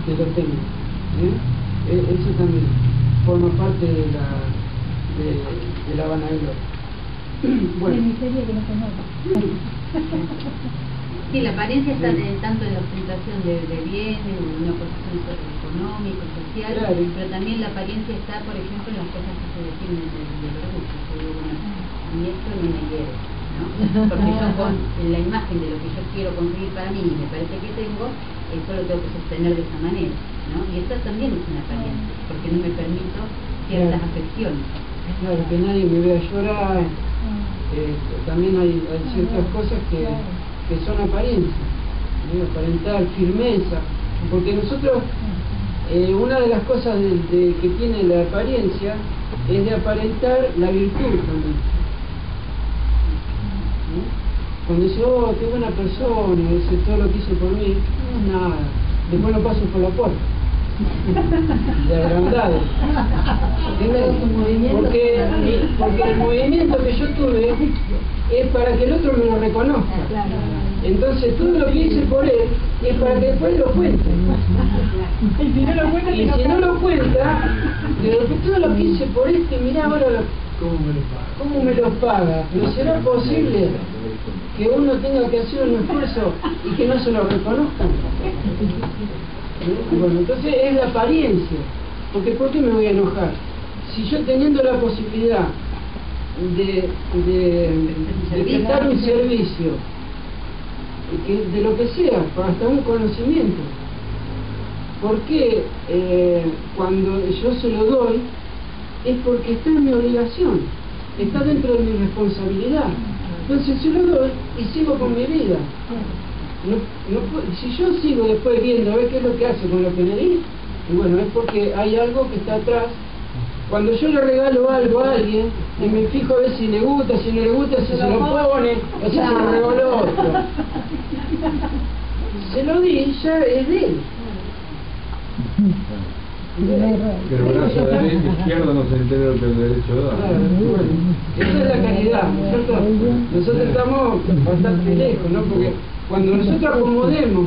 que lo tenga. Eso también forma parte de la vanagloria. Bueno. Sí, la apariencia está tanto en la ostentación de bienes, en una posición económica, social, claro. Pero también la apariencia está, por ejemplo, en las cosas que se definen del orgullo. Yo digo, bueno, y esto no me quiere, ¿no? Porque yo con la imagen de lo que yo quiero conseguir para mí y me parece que tengo, eso lo tengo que sostener de esa manera, ¿no? Y esta también es una apariencia, porque no me permito ciertas afecciones. Claro, que nadie me vea llorar. También hay ciertas cosas que son apariencias, aparentar firmeza, porque nosotros, una de las cosas que tiene la apariencia es de aparentar la virtud también. Cuando dice, oh, qué buena persona, dice todo lo que hizo por mí, no es nada, después lo paso por la puerta. De agrandado. Porque el movimiento que yo tuve es para que el otro me lo reconozca. Entonces todo lo que hice por él es para que después lo cuente. Y si no lo cuenta, todo lo que hice por este, mirá ahora ¿cómo me lo paga? ¿No será posible que uno tenga que hacer un esfuerzo y que no se lo reconozcan? Bueno, entonces es la apariencia, porque ¿por qué me voy a enojar? Si yo teniendo la posibilidad de prestar un servicio, de lo que sea, hasta un conocimiento, ¿por qué cuando yo se lo doy? Es porque está en mi obligación, está dentro de mi responsabilidad. Entonces se lo doy y sigo con mi vida. Si yo sigo después viendo a ver qué es lo que hace con lo que le di, y bueno, es porque hay algo que está atrás. Cuando yo le regalo algo a alguien y me fijo a ver si le gusta, si no le gusta, si se lo pone o si se lo regaló otro, se lo di, ya es de él. Que el brazo izquierdo no se entere lo que el derecho da. Claro, bueno, esa es la caridad, ¿no es cierto? Nosotros estamos bastante lejos, ¿no? Porque cuando nosotros acomodemos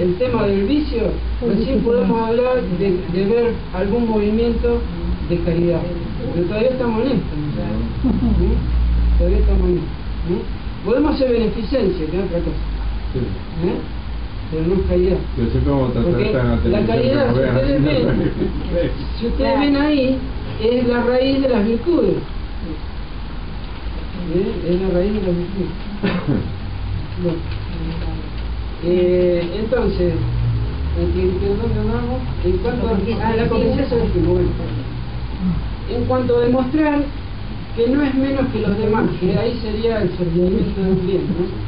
el tema del vicio, recién podemos hablar de ver algún movimiento de caridad. Pero todavía estamos en esto, ¿sí? Todavía estamos en esto, ¿sí? Podemos hacer beneficencia, que es otra cosa. Sí. Pero no es caridad. Pero siempre vamos a tratar porque la caridad, si ustedes ven ahí, es la raíz de las virtudes. Es la raíz de las virtudes. Bueno. Entonces, ¿dónde andamos? En cuanto a la confianza del tiempo, bueno. En cuanto a demostrar que no es menos que los demás, que ahí sería el sostenimiento del bien, ¿no?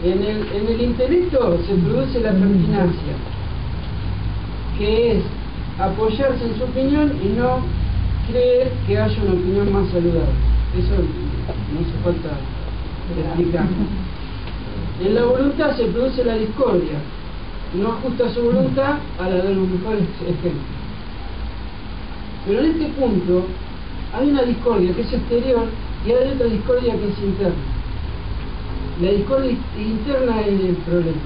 En el intelecto se produce la pertinacia, que es apoyarse en su opinión y no creer que haya una opinión más saludable. Eso no hace falta explicar. En la voluntad se produce la discordia, no ajusta su voluntad a la de los mejores ejemplos. Pero en este punto hay una discordia que es exterior y hay otra discordia que es interna. La discordia interna es el problema,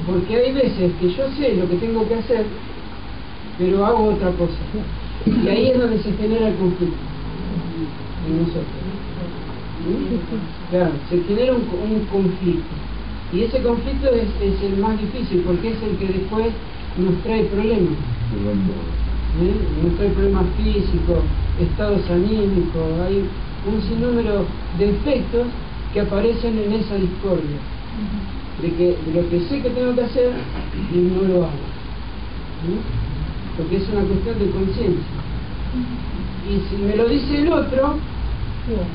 porque hay veces que yo sé lo que tengo que hacer, pero hago otra cosa, y ahí es donde se genera el conflicto en nosotros. Claro, se genera un conflicto, y ese conflicto es el más difícil, porque es el que después nos trae problemas. Nos trae problemas físicos, estados anímicos, hay un sinnúmero de efectos que aparecen en esa discordia, de lo que sé que tengo que hacer y no lo hago, porque es una cuestión de conciencia. Y si me lo dice el otro,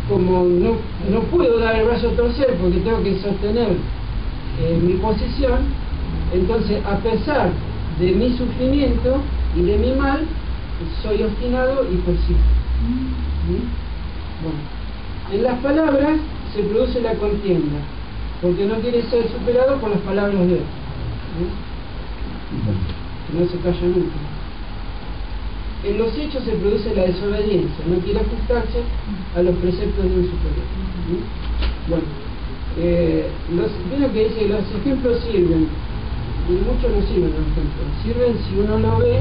como no puedo dar el brazo a torcer porque tengo que sostener mi posición, entonces a pesar de mi sufrimiento y de mi mal, soy obstinado y persisto. Bueno, en las palabras se produce la contienda, porque no quiere ser superado por las palabras de él. No se calla nunca. En los hechos se produce la desobediencia, no quiere ajustarse a los preceptos de un superior. Bueno, miren que dice, los ejemplos sirven y mucho no sirven los ejemplos. Sirven si uno lo ve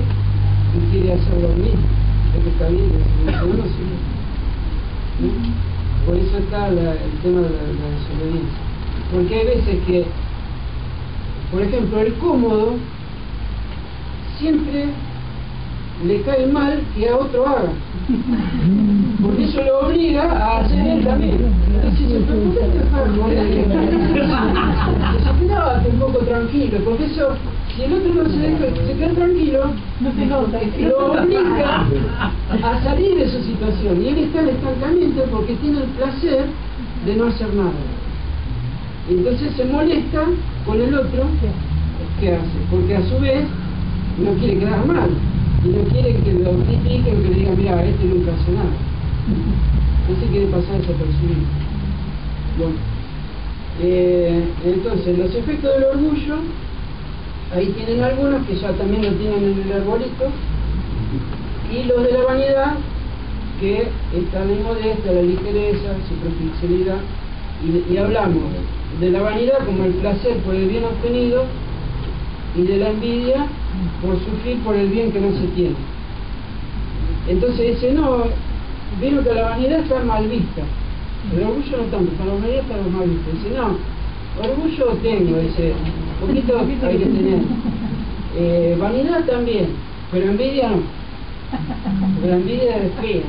y quiere hacerlo mismo. Es que está bien, si no, no sirve. ¿Sí? Por eso está el tema de la desobediencia. Porque hay veces que, por ejemplo, el cómodo siempre le cae mal que a otro haga, porque eso lo obliga a hacer él también. Entonces dice, ¿pero por qué te dejas quédate un poco tranquilo? Porque eso, si el otro no se queda tranquilo, lo obliga a salir de su situación, y él está en estancamiento porque tiene el placer de no hacer nada. Y entonces se molesta con el otro, ¿qué hace? Porque a su vez no quiere quedar mal, y no quiere que lo critiquen, que le digan, mira, este nunca hace nada. No se quiere pasar desapercibido. Bueno, entonces los efectos del orgullo, ahí tienen algunos que ya también lo tienen en el arbolito, y los de la vanidad, que está la inmodestia, la ligereza, superficialidad, y hablamos de la vanidad como el placer por el bien obtenido, y de la envidia por sufrir por el bien que no se tiene. Entonces dice, no, vieron que la vanidad está mal vista, el orgullo no tanto, pero la vanidad está mal vista. Dice, no, orgullo tengo, dice, poquito hay que tener, vanidad también, pero envidia no, porque la envidia es fea.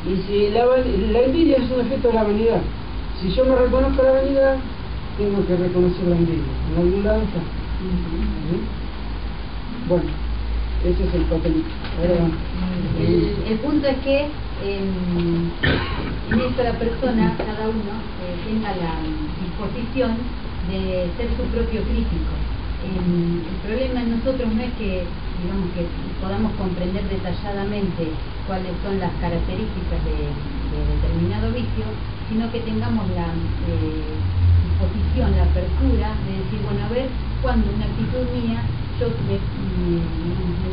Y si la envidia es un efecto de la vanidad, si yo me reconozco la vanidad, tengo que reconocer la envidia, en algún lado está. ¿Sí? Bueno, ese es el papelito. El punto es que en esto la persona, cada uno, tenga la disposición de ser su propio crítico. El problema en nosotros no es que, digamos, que podamos comprender detalladamente cuáles son las características de determinado vicio, sino que tengamos la disposición, la apertura de decir, bueno, a ver, cuando una actitud mía yo me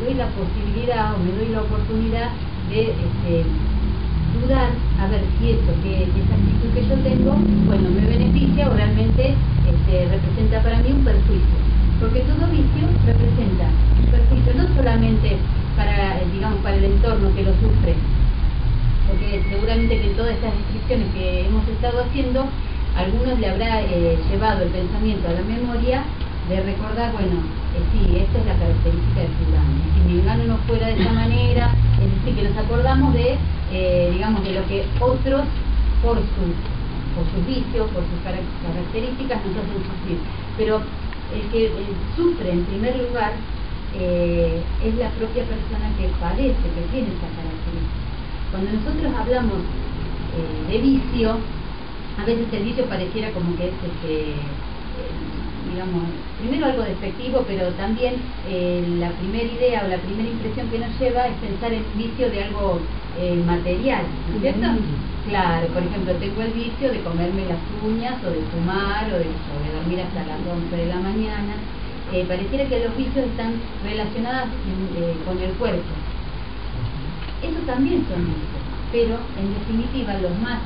doy la posibilidad o me doy la oportunidad de dudar a ver si esa actitud que yo tengo, bueno, me beneficia o realmente representa para mí un perjuicio, porque todo vicio representa un perjuicio no solamente para, digamos, para el entorno que lo sufre, porque seguramente que en todas estas descripciones que hemos estado haciendo, a algunos le habrá llevado el pensamiento a la memoria de recordar, bueno, sí, esta es la característica de fulano, si mi fulano no fuera de esta manera, es decir, que nos acordamos de, digamos, de lo que otros, por sus vicios, por sus características, nos hacen sufrir. Pero el que sufre en primer lugar es la propia persona que padece, que tiene esa característica. Cuando nosotros hablamos de vicio, a veces el vicio pareciera como que es digamos, primero algo despectivo, pero también la primera idea o la primera impresión que nos lleva es pensar en vicio de algo material, ¿no es cierto? Claro, por ejemplo, tengo el vicio de comerme las uñas, o de fumar, o de dormir hasta las 11 de la mañana. Pareciera que los vicios están relacionados con el cuerpo. Eso también son vicios, pero en definitiva los más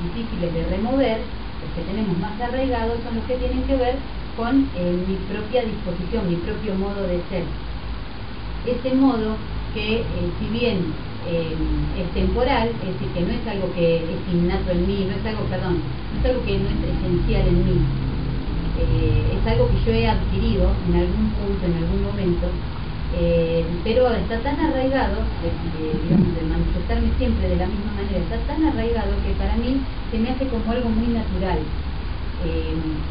difíciles de remover, los que tenemos más arraigados, son los que tienen que ver con mi propia disposición, mi propio modo de ser. Ese modo que, si bien es temporal, es decir, que no es algo que es innato en mí, no es algo que no es esencial en mí, es algo que yo he adquirido en algún punto, en algún momento, pero está tan arraigado, digamos, de manifestarme siempre de la misma manera, está tan arraigado que para mí se me hace como algo muy natural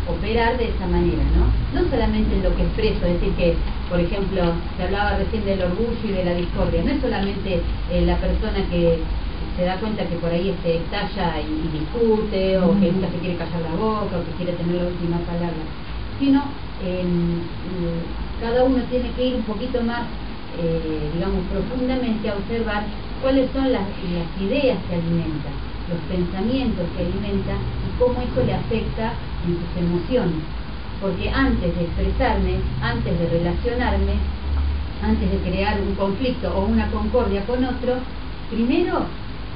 operar de esa manera, ¿no? No solamente en lo que expreso, es decir que, por ejemplo, se hablaba recién del orgullo y de la discordia, no es solamente la persona que se da cuenta que por ahí estalla y discute, o que nunca se quiere callar la boca, o que quiere tener la última palabra, sino cada uno tiene que ir un poquito más, digamos, profundamente a observar cuáles son las ideas que alimenta, los pensamientos que alimenta y cómo eso le afecta en sus emociones. Porque antes de expresarme, antes de relacionarme, antes de crear un conflicto o una concordia con otro, primero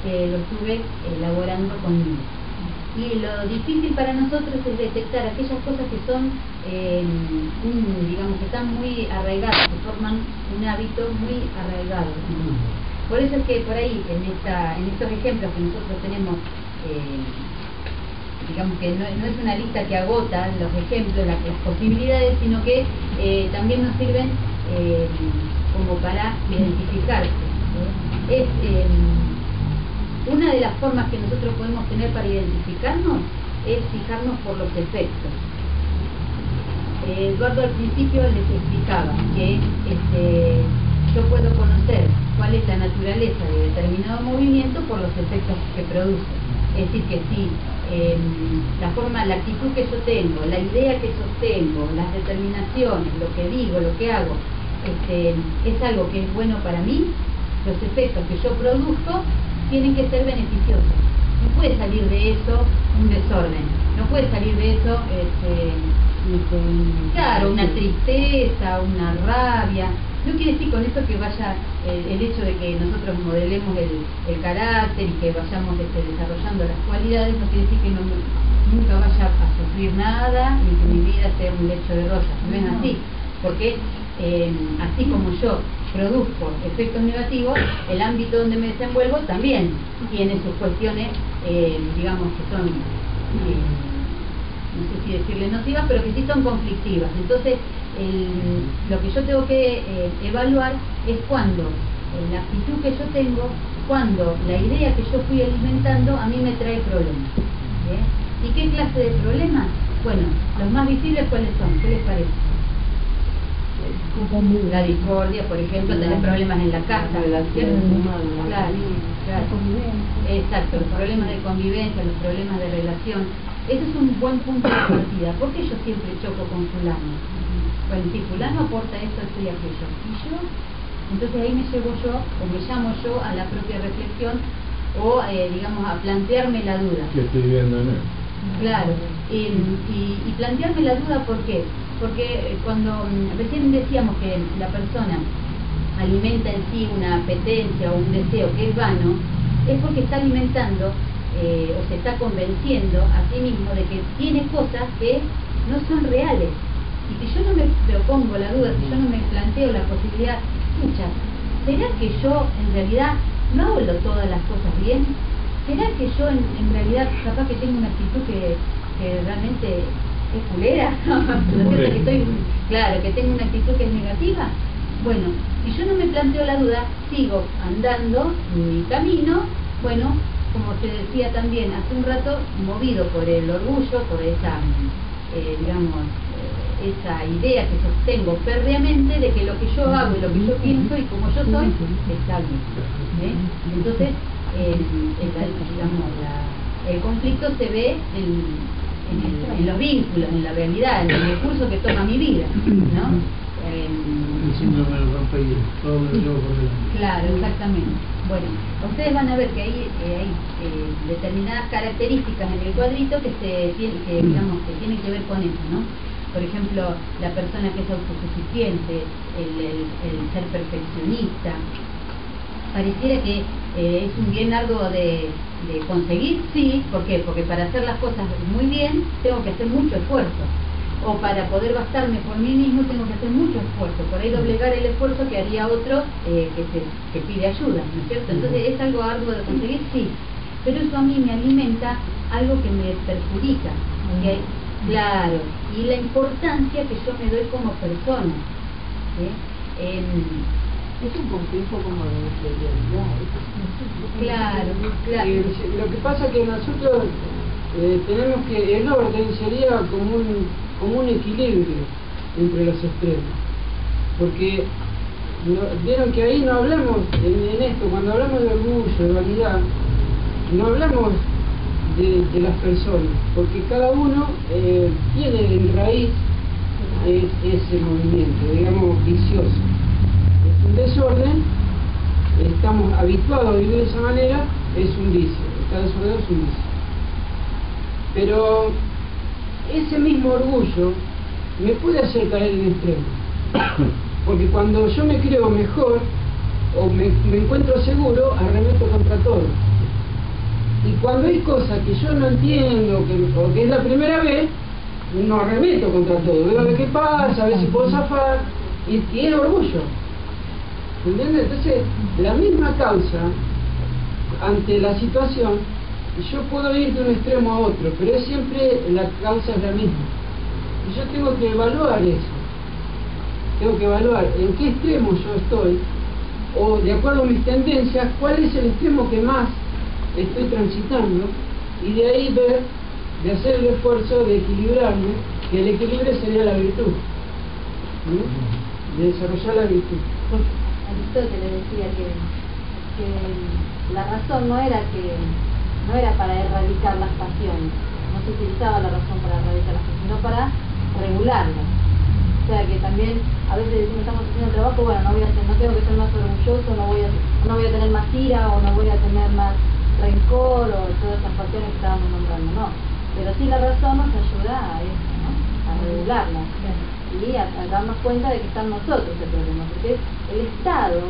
lo estuve elaborando conmigo. Y lo difícil para nosotros es detectar aquellas cosas que son, digamos, que están muy arraigadas, que forman un hábito muy arraigado. Por eso es que por ahí, en estos ejemplos que nosotros tenemos, digamos que no es una lista que agota los ejemplos, las posibilidades, sino que también nos sirven como para identificarse. Una de las formas que nosotros podemos tener para identificarnos es fijarnos por los efectos. Eduardo al principio les explicaba que yo puedo conocer cuál es la naturaleza de determinado movimiento por los efectos que produce. Es decir, que si la actitud que yo tengo, la idea que sostengo, las determinaciones, lo que digo, lo que hago, es algo que es bueno para mí, los efectos que yo produzco tienen que ser beneficiosos. No puede salir de eso un desorden, no puede salir de eso claro, una tristeza, una rabia. No quiere decir con esto que vaya el hecho de que nosotros modelemos el carácter y que vayamos desarrollando las cualidades, no quiere decir que nunca vaya a sufrir nada ni que mi vida sea un lecho de rosas. No es así, porque así como yo produzco efectos negativos, el ámbito donde me desenvuelvo también tiene sus cuestiones, digamos que son, no sé si decirle nocivas, pero que sí son conflictivas. Entonces, lo que yo tengo que evaluar es cuando la actitud que yo tengo, cuando la idea que yo fui alimentando a mí me trae problemas. ¿Y qué clase de problemas? Bueno, los más visibles, ¿cuáles son? ¿Qué les parece? La discordia, por ejemplo, tener problemas en la casa, ¿cierto? Claro. Exacto, los problemas de convivencia, los problemas de relación. Ese es un buen punto de partida. ¿Por qué yo siempre choco con fulano? Bueno, si fulano aporta esto y aquello, ¿y yo? Entonces ahí me llevo yo, o me llamo yo a la propia reflexión, o digamos a plantearme la duda. ¿Qué estoy viendo en él? Claro, y plantearme la duda, ¿por qué? Porque cuando recién decíamos que la persona alimenta en sí una apetencia o un deseo que es vano, es porque está alimentando o se está convenciendo a sí mismo de que tiene cosas que no son reales. Y si yo no me propongo la duda, si yo no me planteo la posibilidad, escucha, ¿será que yo en realidad no hago todas las cosas bien? ¿Será que yo en realidad capaz que tengo una actitud que realmente es culera? Claro, que tengo una actitud que es negativa. Bueno, si yo no me planteo la duda, sigo andando mi camino, bueno, como se decía también hace un rato, movido por el orgullo, por esa, digamos, esa idea que sostengo férreamente de que lo que yo hago y lo que yo pienso y como yo soy está bien. Entonces, digamos, el conflicto se ve en los vínculos, en la realidad, en el curso que toma mi vida, ¿no? El síndrome del rompehielo, todo me lo llevo por delante. Claro, exactamente. Bueno, ustedes van a ver que hay determinadas características en el cuadrito que digamos, que tienen que ver con eso, ¿no? Por ejemplo, la persona que es autosuficiente, el ser perfeccionista. Pareciera que es un bien arduo de conseguir, sí, ¿por qué? Porque para hacer las cosas muy bien tengo que hacer mucho esfuerzo, o para poder bastarme por mí mismo tengo que hacer mucho esfuerzo, por ahí doblegar el esfuerzo que haría otro que pide ayuda, ¿no es cierto? Entonces, ¿es algo arduo de conseguir? Sí, pero eso a mí me alimenta algo que me perjudica, claro, y la importancia que yo me doy como persona, es un complejo como de inferioridad. Claro. Lo que pasa es que nosotros tenemos que, el orden sería como un equilibrio entre los extremos, porque vieron que ahí no hablamos en esto, cuando hablamos de orgullo, de vanidad, no hablamos de las personas, porque cada uno tiene en raíz ese movimiento, digamos, vicioso. Un desorden, estamos habituados a vivir de esa manera, es un vicio, está desordenado es un vicio. Pero ese mismo orgullo me puede hacer caer en extremo, porque cuando yo me creo mejor o me encuentro seguro, arremeto contra todo. Y cuando hay cosas que yo no entiendo, o que es la primera vez, no arremeto contra todo, veo a ver qué pasa, a ver si puedo zafar, y es orgullo. ¿Entiendes? Entonces, la misma causa, ante la situación, yo puedo ir de un extremo a otro, pero es siempre la causa es la misma. Y yo tengo que evaluar eso. Tengo que evaluar en qué extremo yo estoy, o de acuerdo a mis tendencias, cuál es el extremo que más estoy transitando, y de ahí ver, de hacer el esfuerzo de equilibrarme, que el equilibrio sería la virtud, ¿sí? De desarrollar la virtud. Aristóteles decía que la razón no era para erradicar las pasiones, no se utilizaba la razón para erradicar las pasiones, sino para regularlas. O sea que también a veces decimos estamos haciendo el trabajo, bueno, no tengo que ser más orgulloso, no voy a tener más ira, o no voy a tener más rencor, o todas esas pasiones que estábamos nombrando, no. Pero sí la razón nos ayuda a eso, ¿no? A regularlas y a darnos cuenta de que está en nosotros el problema, porque es el estado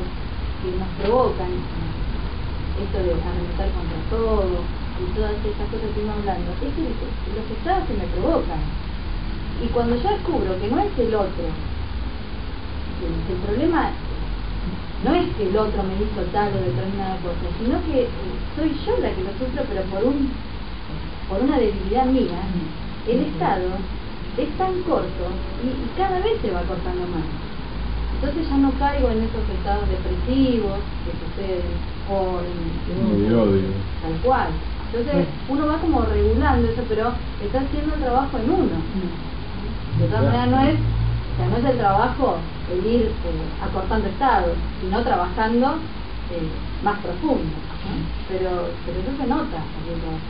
que nos provoca esto de arremeter contra todo y todas esas cosas que estamos hablando, es los estados que me provocan. Y cuando yo descubro que no es el otro, el problema no es que el otro me hizo tal o determinada cosa, sino que soy yo la que lo sufro, pero por una debilidad mía, el estado es tan corto y cada vez se va cortando más. Entonces ya no caigo en esos estados depresivos que suceden, o en odio. Tal cual. Entonces uno va como regulando eso, pero está haciendo el trabajo en uno. De todas maneras no es el trabajo el ir acortando estados, sino trabajando más profundo, ¿no? Pero eso se nota.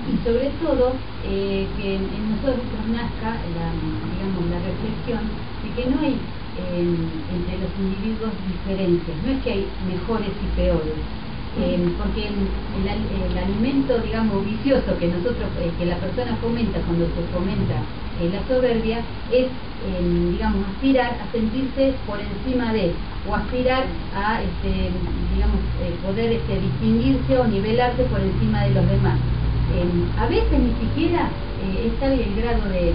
Y sobre todo que en nosotros nazca la reflexión de que no hay entre los individuos diferencias, no es que hay mejores y peores, porque el alimento, digamos, vicioso que nosotros, que la persona fomenta cuando se fomenta la soberbia, es, digamos, aspirar a sentirse por encima de, o aspirar a, digamos, poder distinguirse o nivelarse por encima de los demás. A veces ni siquiera está el grado de,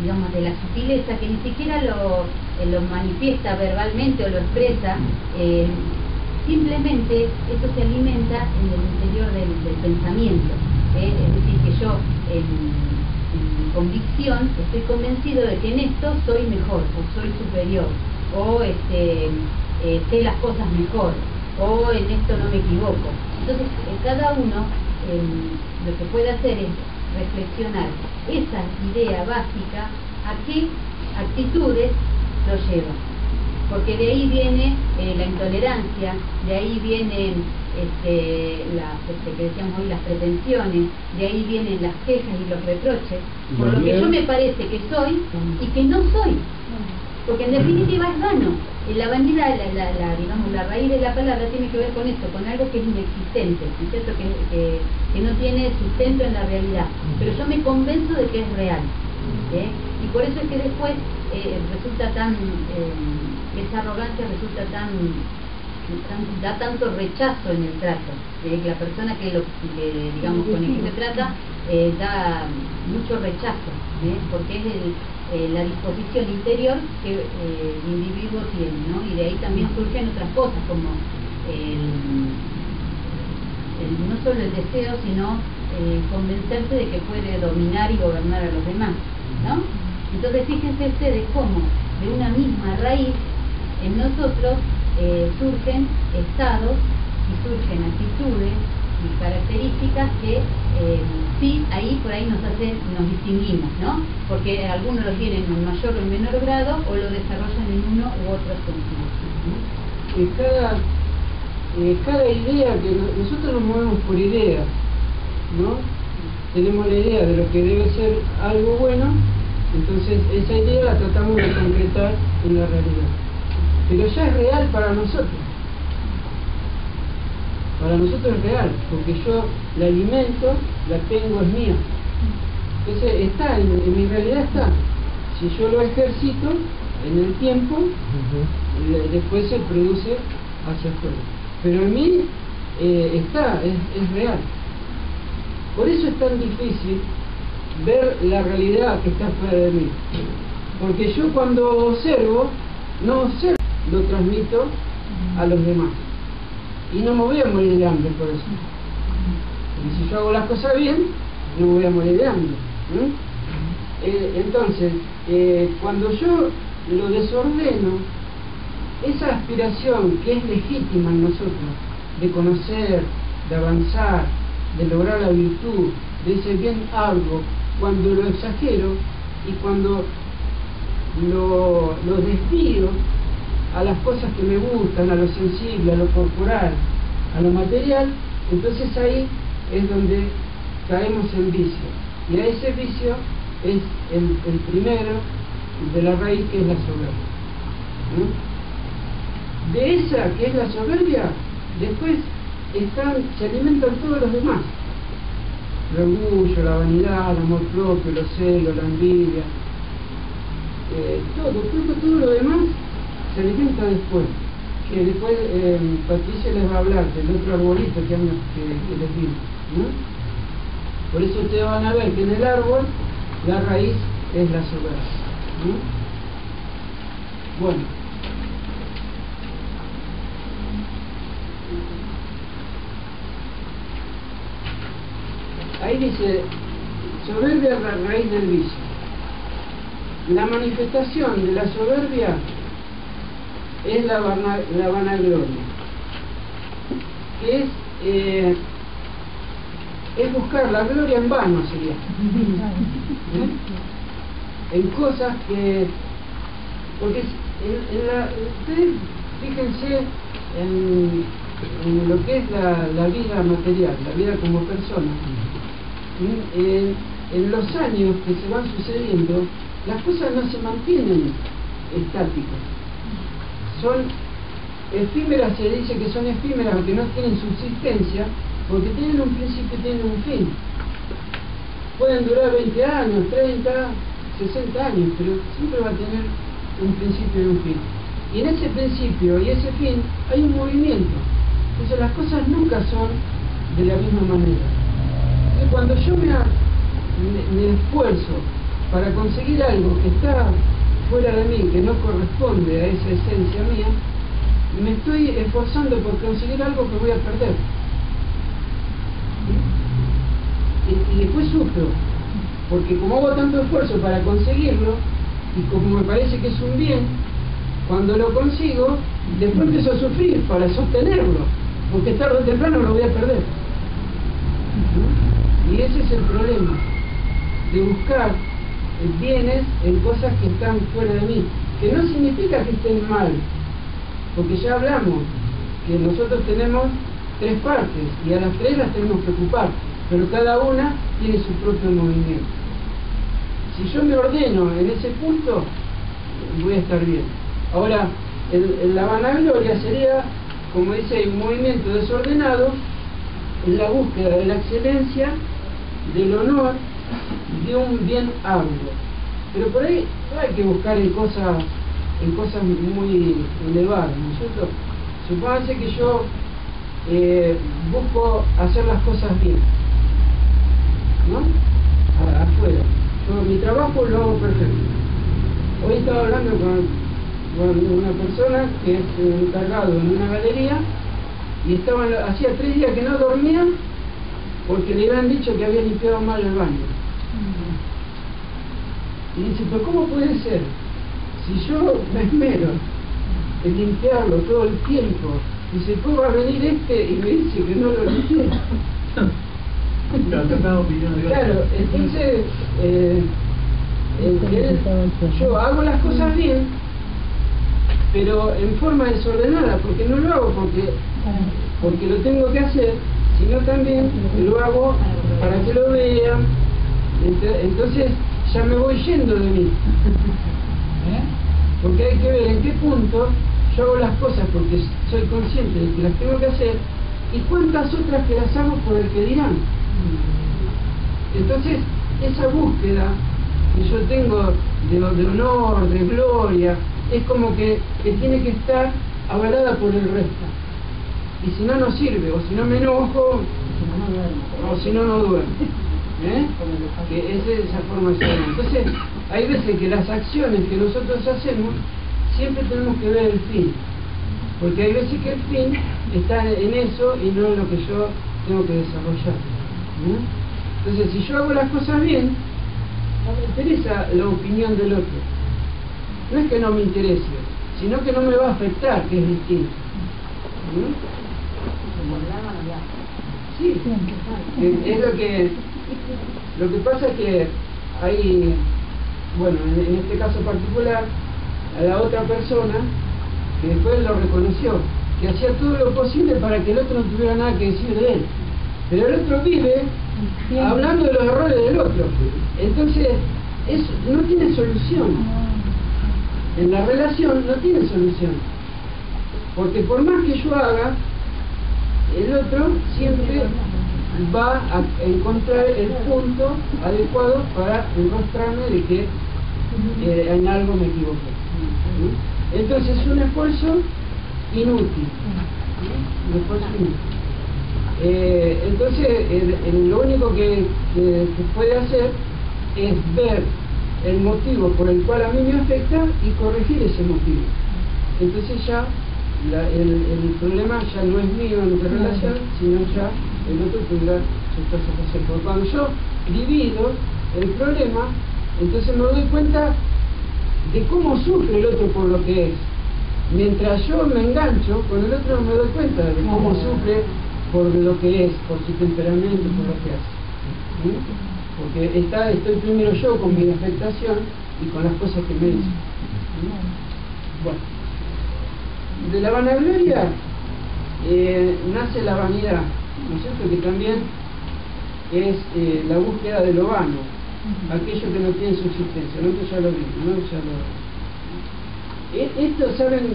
digamos, de la sutileza, que ni siquiera lo manifiesta verbalmente o lo expresa, simplemente eso se alimenta en el interior del pensamiento. Es decir, que yo en convicción estoy convencido de que en esto soy mejor, o soy superior, o sé las cosas mejor, o en esto no me equivoco. Entonces cada uno lo que puede hacer es reflexionar esa idea básica a qué actitudes lo lleva, porque de ahí viene la intolerancia, de ahí vienen que decíamos hoy, las pretensiones, de ahí vienen las quejas y los reproches, por lo que yo me parece que soy y que no soy, porque en definitiva es vano. La vanidad, digamos, la raíz de la palabra tiene que ver con esto, con algo que es inexistente, ¿no es cierto? Que no tiene sustento en la realidad, pero yo me convenzo de que es real, y por eso es que después resulta tan, esa arrogancia resulta da tanto rechazo en el trato, la persona que digamos con el que se trata da mucho rechazo, porque es la disposición interior que el individuo tiene, ¿no? Y de ahí también surgen otras cosas como no solo el deseo, sino convencerse de que puede dominar y gobernar a los demás, ¿no? Entonces fíjense ustedes cómo de una misma raíz en nosotros surgen estados y surgen actitudes y características que sí, ahí por ahí nos distinguimos, ¿no? Porque algunos lo tienen en mayor o en menor grado, o lo desarrollan en uno u otro sentido, ¿no? Cada idea que nosotros nos movemos por ideas, ¿no? Tenemos la idea de lo que debe ser algo bueno, entonces esa idea la tratamos de concretar en la realidad, pero ya es real para nosotros. Para nosotros es real, porque yo la alimento, la tengo, es mía. Entonces está, en mi realidad está. Si yo lo ejercito en el tiempo, después se produce hacia afuera. Pero en mí está, es real. Por eso es tan difícil ver la realidad que está fuera de mí. Porque yo cuando observo, no observo, lo transmito a los demás. Y no me voy a morir de hambre por eso. Y si yo hago las cosas bien, no me voy a morir de hambre. Entonces, cuando yo lo desordeno, esa aspiración que es legítima en nosotros, de conocer, de avanzar, de lograr la virtud, de ese bien algo, cuando lo exagero y cuando lo desvío a las cosas que me gustan, a lo sensible, a lo corporal, a lo material, entonces ahí es donde caemos en vicio. Y a ese vicio es el primero de la raíz, que es la soberbia. De esa que es la soberbia, después se alimentan todos los demás. El orgullo, la vanidad, el amor propio, los celos, la envidia, todo lo demás se alimenta después. Que después Patricia les va a hablar del otro arbolito que les digo, ¿no? Por eso ustedes van a ver que en el árbol la raíz es la soberbia, ¿no? Bueno, ahí dice soberbia, la raíz del vicio. La manifestación de la soberbia es la vanagloria, que es buscar la gloria en vano, sería. En cosas que... Porque ustedes fíjense en lo que es la vida material, la vida como persona. En los años que se van sucediendo, las cosas no se mantienen estáticas. Son efímeras, se dice que son efímeras, que no tienen subsistencia, porque tienen un principio y tienen un fin. Pueden durar 20 años, 30, 60 años, pero siempre va a tener un principio y un fin. Y en ese principio y ese fin hay un movimiento. Entonces las cosas nunca son de la misma manera. Entonces cuando yo me esfuerzo para conseguir algo que está fuera de mí, que no corresponde a esa esencia mía, me estoy esforzando por conseguir algo que voy a perder. Y después sufro, porque como hago tanto esfuerzo para conseguirlo, y como me parece que es un bien, cuando lo consigo, después empiezo a sufrir para sostenerlo, porque tarde o temprano lo voy a perder. Y ese es el problema, de buscar bienes en cosas que están fuera de mí, que no significa que estén mal, porque ya hablamos que nosotros tenemos 3 partes y a las 3 las tenemos que ocupar, pero cada una tiene su propio movimiento. Si yo me ordeno en ese punto, voy a estar bien. Ahora, la vanagloria sería, como dice, un movimiento desordenado en la búsqueda de la excelencia, del honor, de un bien algo. Pero por ahí no hay que buscar en cosas muy elevadas, ¿no es cierto? Supónganse que yo busco hacer las cosas bien, ¿no? Afuera. Yo mi trabajo lo hago perfecto. Hoy estaba hablando con una persona que es encargado en una galería y hacía 3 días que no dormía porque le habían dicho que había limpiado mal el baño. Y dice, pero ¿cómo puede ser? Si yo me esmero en limpiarlo todo el tiempo, dice, ¿cómo va a venir y me dice que no lo limpié? Claro, entonces yo hago las cosas bien, pero en forma desordenada, porque no lo hago porque lo tengo que hacer, sino también lo hago para que lo vean. Entonces ya me voy yendo de mí, porque hay que ver en qué punto yo hago las cosas porque soy consciente de que las tengo que hacer y cuántas otras que las hago por el que dirán. Entonces esa búsqueda que yo tengo de honor, de gloria, es como que tiene que estar avalada por el resto, y si no, no sirve, o si no me enojo, o si no, no duerme. Que es esa forma de ser. Entonces, hay veces que las acciones que nosotros hacemos, siempre tenemos que ver el fin. Porque hay veces que el fin está en eso y no en lo que yo tengo que desarrollar. Entonces, si yo hago las cosas bien, no me interesa la opinión del otro. No es que no me interese, sino que no me va a afectar, que es distinto. Sí, es lo que pasa es que hay, bueno, en este caso particular, a la otra persona, que después lo reconoció, que hacía todo lo posible para que el otro no tuviera nada que decir de él. Pero el otro vive hablando de los errores del otro. Entonces, eso no tiene solución. En la relación no tiene solución. Porque por más que yo haga, el otro siempre va a encontrar el punto adecuado para encontrarme de que en algo me equivoqué. Entonces es un esfuerzo inútil. Un esfuerzo inútil. Entonces lo único que puede hacer es ver el motivo por el cual a mí me afecta y corregir ese motivo. Entonces ya el problema ya no es mío en nuestra relación, sino ya el otro tendrá sus cosas que hacer. Porque cuando yo divido el problema, entonces me doy cuenta de cómo sufre el otro por lo que es. Mientras yo me engancho con el otro, no me doy cuenta de cómo sufre por lo que es, por su temperamento, por lo que hace. Porque estoy primero yo con mi afectación y con las cosas que me dicen. Bueno, de la vanagloria nace la vanidad, ¿no es cierto? Que también es la búsqueda de lo vano, aquello que no tiene subsistencia. Nosotros ya lo vimos, ¿no? Esto, ¿saben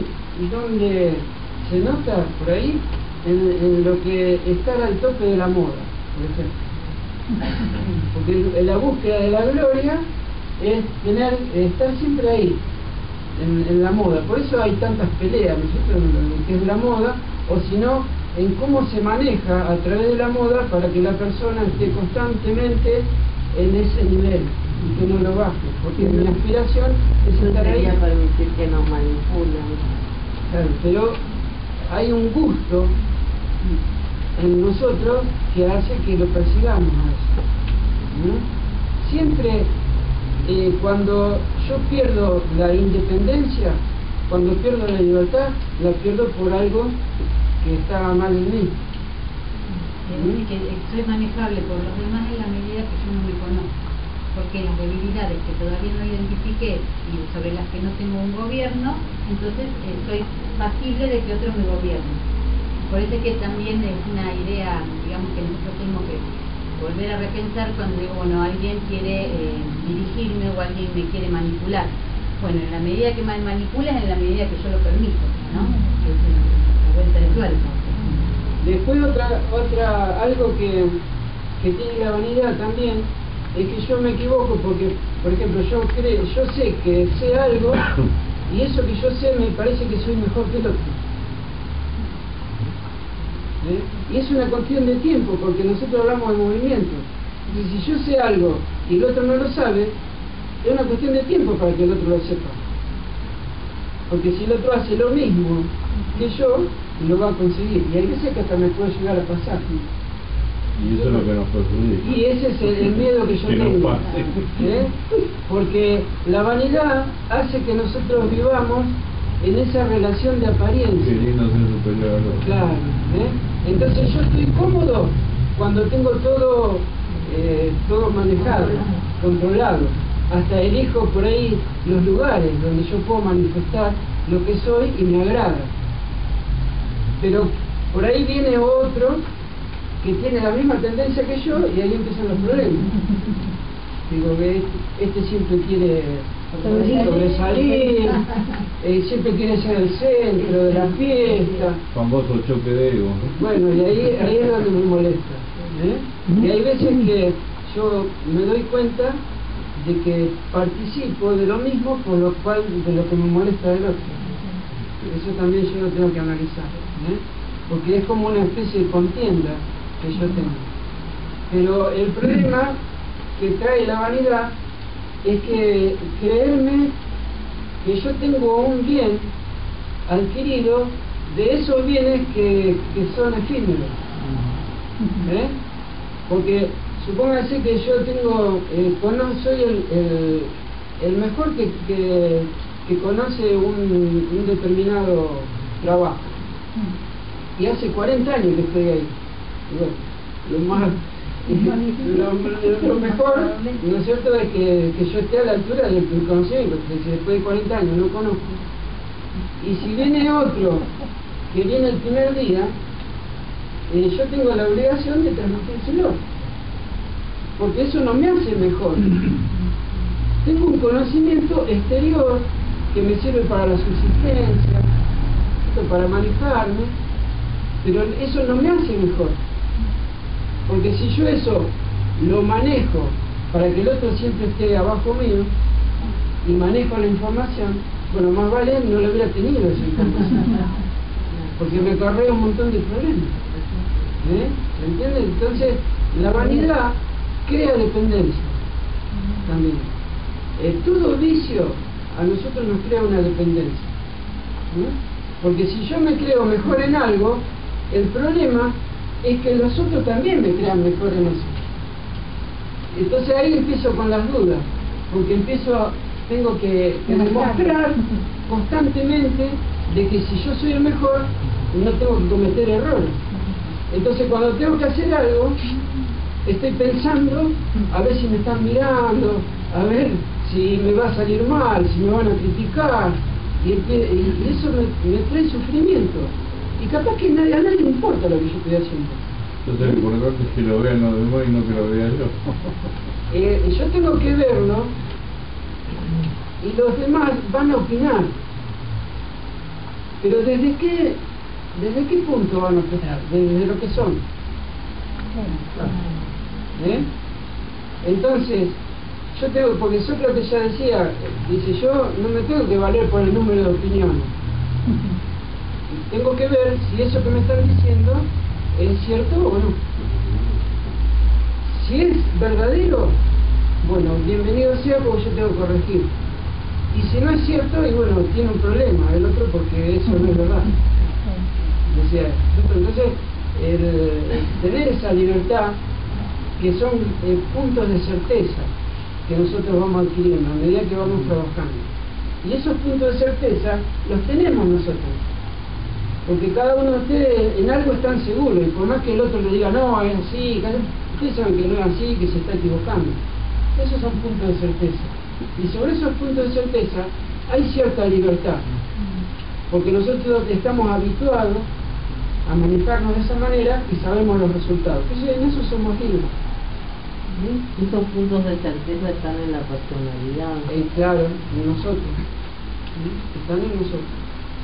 dónde se nota? Por ahí, en lo que está al tope de la moda, por ejemplo. Porque la búsqueda de la gloria es estar siempre ahí, en la moda. Por eso hay tantas peleas, ¿no es cierto?, en lo que es la moda, o si no, en cómo se maneja a través de la moda para que la persona esté constantemente en ese nivel y que no lo baje, porque mi aspiración es estar ahí. No permitir que nos manipulen. Claro, pero hay un gusto en nosotros que hace que lo persigamos a eso. Siempre cuando yo pierdo la independencia, cuando pierdo la libertad, la pierdo por algo que estaba mal en mí. Que soy manejable por los demás en la medida que yo no me conozco, porque las debilidades que todavía no identifiqué y sobre las que no tengo un gobierno, entonces soy pasible de que otro me gobierne. Por eso es que también es una idea, digamos, que nosotros tenemos que volver a repensar cuando digo, bueno, alguien quiere dirigirme o alguien me quiere manipular. Bueno, en la medida que me manipula es en la medida que yo lo permito, ¿no? Que es la vuelta de tuerca. Después algo que tiene la vanidad también es que yo me equivoco porque, por ejemplo, yo sé que sé algo y eso que yo sé me parece que soy mejor que el otro. Y es una cuestión de tiempo, porque nosotros hablamos de movimiento. Entonces, si yo sé algo y el otro no lo sabe, es una cuestión de tiempo para que el otro lo sepa. Porque si el otro hace lo mismo que yo, lo va a conseguir. Y hay veces que hasta me puede llegar a pasar. Y eso es lo que nos perjudica. Y ese es el miedo que yo tengo. Porque la vanidad hace que nosotros vivamos en esa relación de apariencia. Queriendo ser superior al otro. Claro, entonces yo estoy cómodo cuando tengo todo manejado, controlado. Hasta elijo por ahí los lugares donde yo puedo manifestar lo que soy y me agrada. Pero por ahí viene otro que tiene la misma tendencia que yo y ahí empiezan los problemas. Digo que este siempre quiere sobresalir, siempre quiere ser el centro de la fiesta. Famoso choque de ego. Bueno, y ahí es donde me molesta. Y hay veces que yo me doy cuenta de que participo de lo mismo, por lo cual de lo que me molesta del otro. Eso también yo lo tengo que analizar, porque es como una especie de contienda que yo tengo. Pero el problema que trae la vanidad es que creerme que yo tengo un bien adquirido de esos bienes que son efímeros. Porque supóngase que yo tengo, soy el mejor que conoce un determinado trabajo, y hace 40 años que estoy ahí. Y bueno, lo mejor, ¿no es cierto?, es que yo esté a la altura del conocimiento, porque si después de 40 años no conozco, y si viene otro que viene el primer día, yo tengo la obligación de transmitírselo, porque eso no me hace mejor. Tengo un conocimiento exterior que me sirve para la subsistencia, para manejarme, pero eso no me hace mejor, porque si yo eso lo manejo para que el otro siempre esté abajo mío y manejo la información, bueno, más vale no lo hubiera tenido esa información, porque me acarrea un montón de problemas. ¿Me entiendes? Entonces la vanidad crea dependencia también. Todo vicio a nosotros nos crea una dependencia, porque si yo me creo mejor en algo, el problema es que los otros también me crean mejor en eso. Entonces ahí empiezo con las dudas, porque tengo que demostrar constantemente de que si yo soy el mejor, no tengo que cometer errores. Entonces cuando tengo que hacer algo, estoy pensando a ver si me están mirando, a ver si me va a salir mal, si me van a criticar, y eso me trae sufrimiento, y capaz que a nadie le importa lo que yo estoy haciendo. Entonces lo importante es que lo vean los demás y no que lo vea yo. Yo tengo que verlo y los demás van a opinar, pero ¿desde qué punto van a opinar? Desde lo que son. Entonces porque Sócrates ya decía, dice, yo no me tengo que valer por el número de opiniones, tengo que ver si eso que me están diciendo es cierto o no. Si es verdadero, bueno, bienvenido sea, porque yo tengo que corregir. Y si no es cierto, y bueno, tiene un problema el otro, porque eso no es verdad. Decía, entonces tener esa libertad, que son puntos de certeza que nosotros vamos adquiriendo a medida que vamos trabajando, y esos puntos de certeza los tenemos nosotros, porque cada uno de ustedes en algo están seguros, y por más que el otro le diga no, es así, ustedes saben que no es así, que se está equivocando. Esos son puntos de certeza, y sobre esos puntos de certeza hay cierta libertad, porque nosotros estamos habituados a manejarnos de esa manera y sabemos los resultados. Entonces en eso somos libres. Esos puntos de certeza están en la personalidad. Claro, en nosotros. Están en nosotros.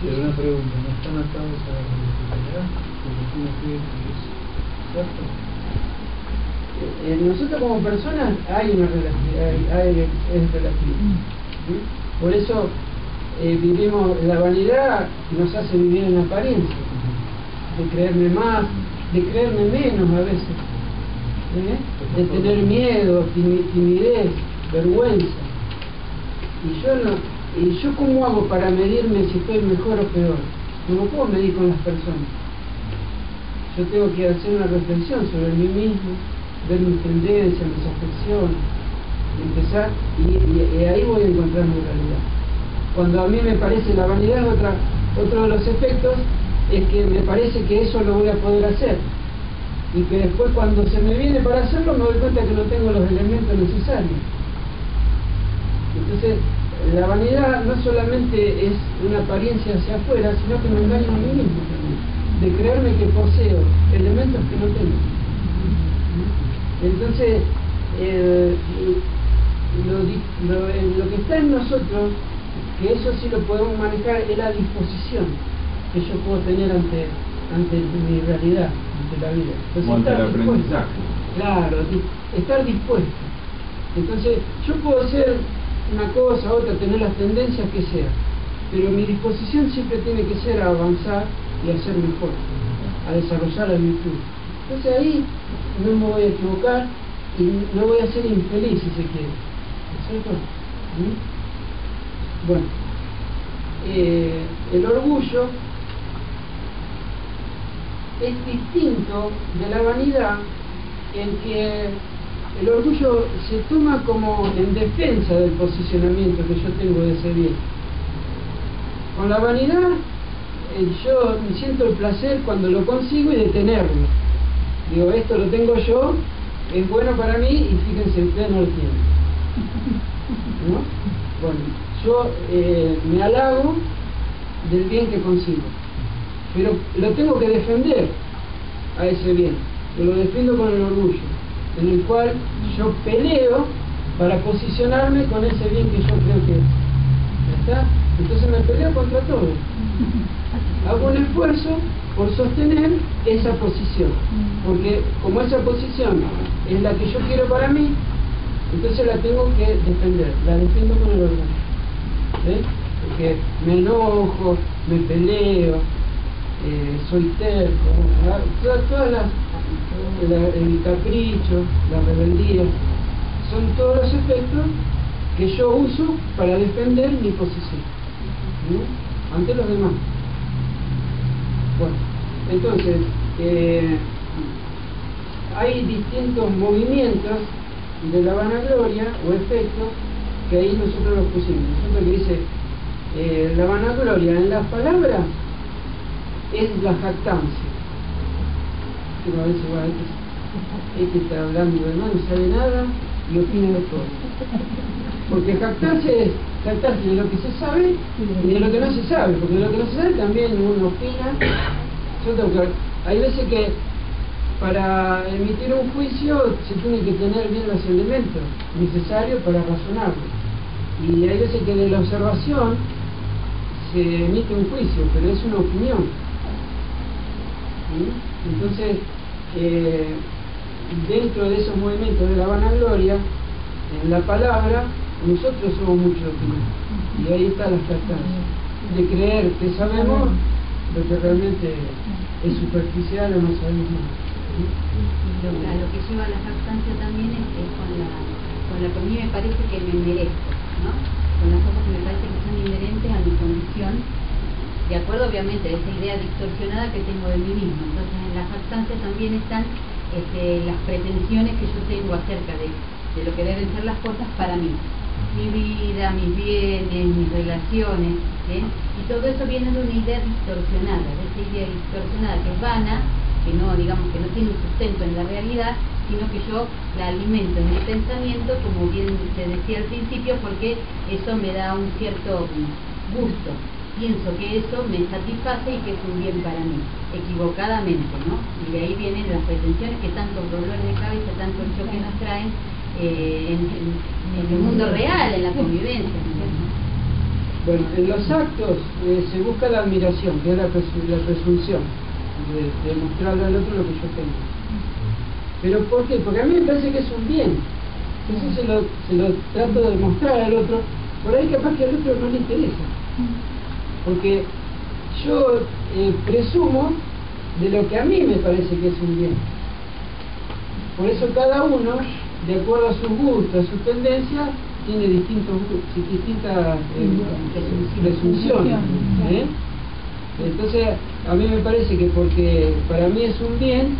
Pero una pregunta, ¿no están atados a la personalidad? Porque tú no crees que es cierto. Nosotros como personas hay una relatividad, es relativo. Por eso vivimos, la vanidad nos hace vivir en apariencia, de creerme más, de creerme menos a veces, de tener miedo, timidez, vergüenza. Y yo ¿cómo hago para medirme si estoy mejor o peor? No lo puedo medir con las personas. Yo tengo que hacer una reflexión sobre mí mismo, ver mis tendencias, mis afecciones, empezar, y ahí voy a encontrar mi realidad. Cuando a mí me parece la vanidad, otro de los efectos es que me parece que eso lo voy a poder hacer, y que después cuando se me viene para hacerlo me doy cuenta que no tengo los elementos necesarios. Entonces la vanidad no solamente es una apariencia hacia afuera, sino que me engaño a mí mismo también, de creerme que poseo elementos que no tengo. Entonces lo que está en nosotros, que eso sí lo podemos manejar, es la disposición que yo puedo tener ante mi realidad, ante la vida. Entonces, ante el aprendizaje. Claro, estar dispuesto. Entonces yo puedo hacer una cosa, otra, tener las tendencias que sea, pero mi disposición siempre tiene que ser a avanzar y a ser mejor, a desarrollar la virtud. Entonces ahí no me voy a equivocar y no voy a ser infeliz si se quiere. ¿No es cierto? Bueno, el orgullo es distinto de la vanidad, en que el orgullo se toma como en defensa del posicionamiento que yo tengo de ese bien. Con la vanidad yo siento el placer cuando lo consigo y de tenerlo. Digo, esto lo tengo yo, es bueno para mí y fíjense, ustedes no lo tienen, ¿no? Bueno, yo me halago del bien que consigo, pero lo tengo que defender a ese bien. Yo lo defiendo con el orgullo, en el cual yo peleo para posicionarme con ese bien que yo creo que es. ¿Ya está? Entonces me peleo contra todo. Hago un esfuerzo por sostener esa posición, porque como esa posición es la que yo quiero para mí, entonces la tengo que defender, la defiendo con el orgullo. ¿Ves? Porque me enojo, me peleo, soy terco, todas el capricho, la rebeldía, son todos los efectos que yo uso para defender mi posición, ¿no? Ante los demás. Bueno, entonces hay distintos movimientos de la vanagloria o efectos que ahí nosotros los pusimos. Nosotros que dice la vanagloria en las palabras es la jactancia. Pero a veces, bueno, este está hablando de no sabe nada y opina de todo. Porque jactarse es jactarse de lo que se sabe y de lo que no se sabe, porque de lo que no se sabe también uno opina. Hay veces que para emitir un juicio se tiene que tener bien los elementos necesarios para razonarlo, y hay veces que de la observación se emite un juicio, pero es una opinión. ¿Sí? Entonces dentro de esos movimientos de la vanagloria, en la palabra nosotros somos muchos de opinión, y ahí está la jactancia de creer que sabemos lo que realmente es superficial o no sabemos nada. Lo que lleva a la jactancia también es con la que a mí me parece que me merezco, ¿no? Con las cosas que me parece que son inherentes a mi condición, de acuerdo obviamente a esa idea distorsionada que tengo de mí mismo. Entonces en la jactancia también están las pretensiones que yo tengo acerca de lo que deben ser las cosas para mí, mi vida, mis bienes, mis relaciones, ¿sí? Y todo eso viene de una idea distorsionada, de esa idea distorsionada que es vana, que no, digamos, que no tiene un sustento en la realidad, sino que yo la alimento en mi pensamiento, como bien se decía al principio, porque eso me da un cierto gusto. Pienso que eso me satisface y que es un bien para mí, equivocadamente, ¿no? Y de ahí vienen las pretensiones que tantos dolores de cabeza, tanto choque nos traen en el mundo real, en la convivencia, ¿no? Bueno, en los actos se busca la admiración, que es la presunción de mostrarle al otro lo que yo tengo. ¿Pero por qué? Porque a mí me parece que es un bien. Entonces se lo trato de mostrar al otro. Por ahí capaz que al otro no le interesa, porque yo presumo de lo que a mí me parece que es un bien. Por eso cada uno, de acuerdo a sus gustos, a sus tendencias, tiene distintas presunciones. Entonces a mí me parece que porque para mí es un bien,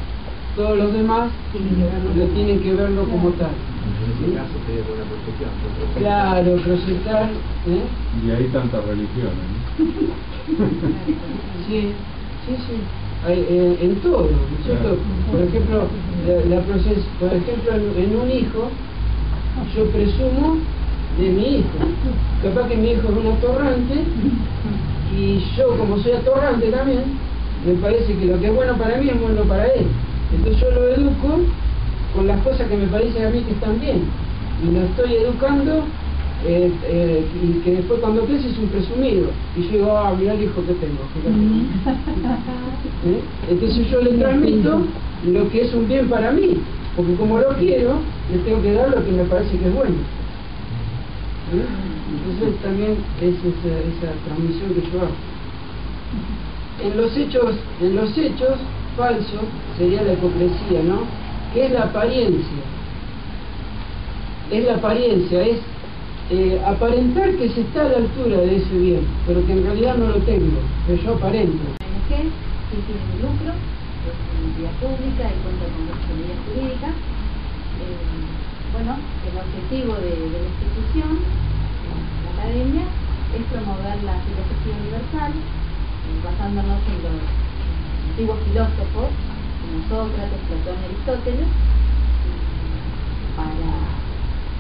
todos los demás lo tienen que verlo como tal. En ese caso sería por una proyección. Claro, proyectar. Y hay tantas religiones, ¿no? Sí. En todo, ¿no es cierto? Por ejemplo, por ejemplo, en un hijo, yo presumo de mi hijo. Capaz que mi hijo es un atorrante, y yo, como soy atorrante también, me parece que lo que es bueno para mí es bueno para él. Entonces yo lo educo con las cosas que me parecen a mí que están bien, y lo estoy educando, y que después cuando crece es un presumido, y yo digo, mirá el hijo que tengo, entonces yo le transmito lo que es un bien para mí, porque como lo quiero, le tengo que dar lo que me parece que es bueno. Entonces también es esa transmisión que yo hago. En los hechos falso sería la hipocresía, ¿no? Que es la apariencia. Es la apariencia, es aparentar que se está a la altura de ese bien, pero que en realidad no lo tengo, pero yo aparento. ONG, sin fines de lucro, es una entidad pública y cuenta con personalidad jurídica. Bueno, el objetivo de la institución, la academia, es promover la filosofía universal, basándonos en los antiguos filósofos como Sócrates, Platón y Aristóteles,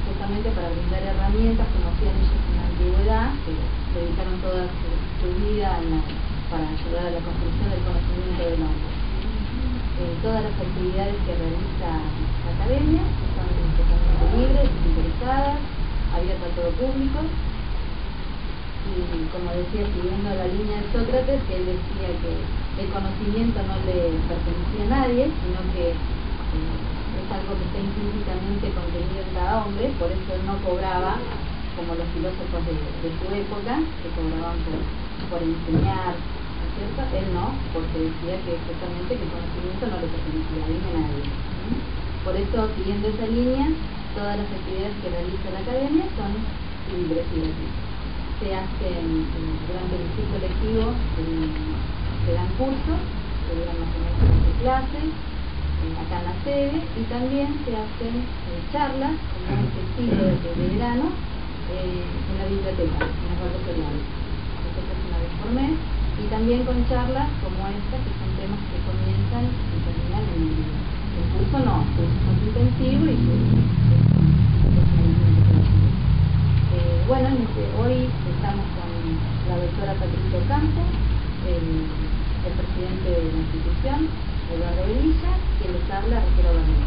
justamente para brindar herramientas, como hacían ellos en la antigüedad, que dedicaron toda su vida para ayudar a la construcción del conocimiento del hombre. Todas las actividades que realiza la academia son totalmente libres, desinteresadas, abiertas a todo público. Y como decía, siguiendo la línea de Sócrates, que él decía que el conocimiento no le pertenecía a nadie, sino que es algo que está implícitamente contenido en cada hombre, por eso él no cobraba como los filósofos de su época, que cobraban por enseñar, ¿no es cierto? Él no, porque decía que justamente que el conocimiento no le pertenecía a nadie. Por eso, siguiendo esa línea, todas las actividades que realiza la academia son libres y gratuitas. Se hacen durante el ciclo lectivo, se dan cursos, se dan más o menos de clases, acá en la sede, y también se hacen charlas, como este ciclo de verano, en la biblioteca, en los huertos feriales. Esto es una vez por mes, y también con charlas como esta, que son temas que comienzan y terminan en el curso, no, el curso es más intensivo y bueno, hoy estamos con la doctora Patricia Ocampo, el presidente de la institución, Eduardo Velilla, quien les habla, Raquel Bernal.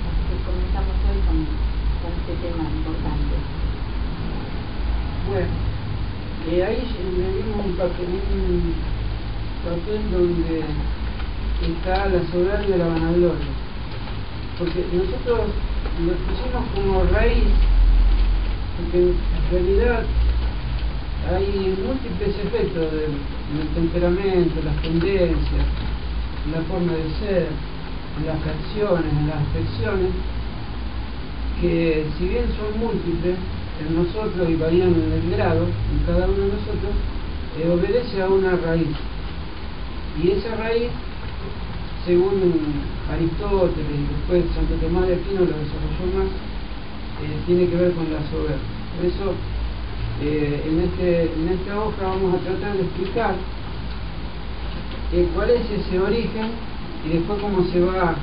Así que comenzamos hoy con este tema importante. Bueno, ahí le dimos un papel donde está la soberanía de la vanagloria, porque nosotros lo pusimos como raíz, porque en realidad hay múltiples efectos en el temperamento, las tendencias, en la forma de ser, en las acciones, en las afecciones, que si bien son múltiples en nosotros y varían en el grado, en cada uno de nosotros, obedece a una raíz. Y esa raíz, según Aristóteles y después Santo Tomás de Aquino lo desarrolló más, tiene que ver con la soberbia. Por eso en esta hoja vamos a tratar de explicar cuál es ese origen y después cómo se va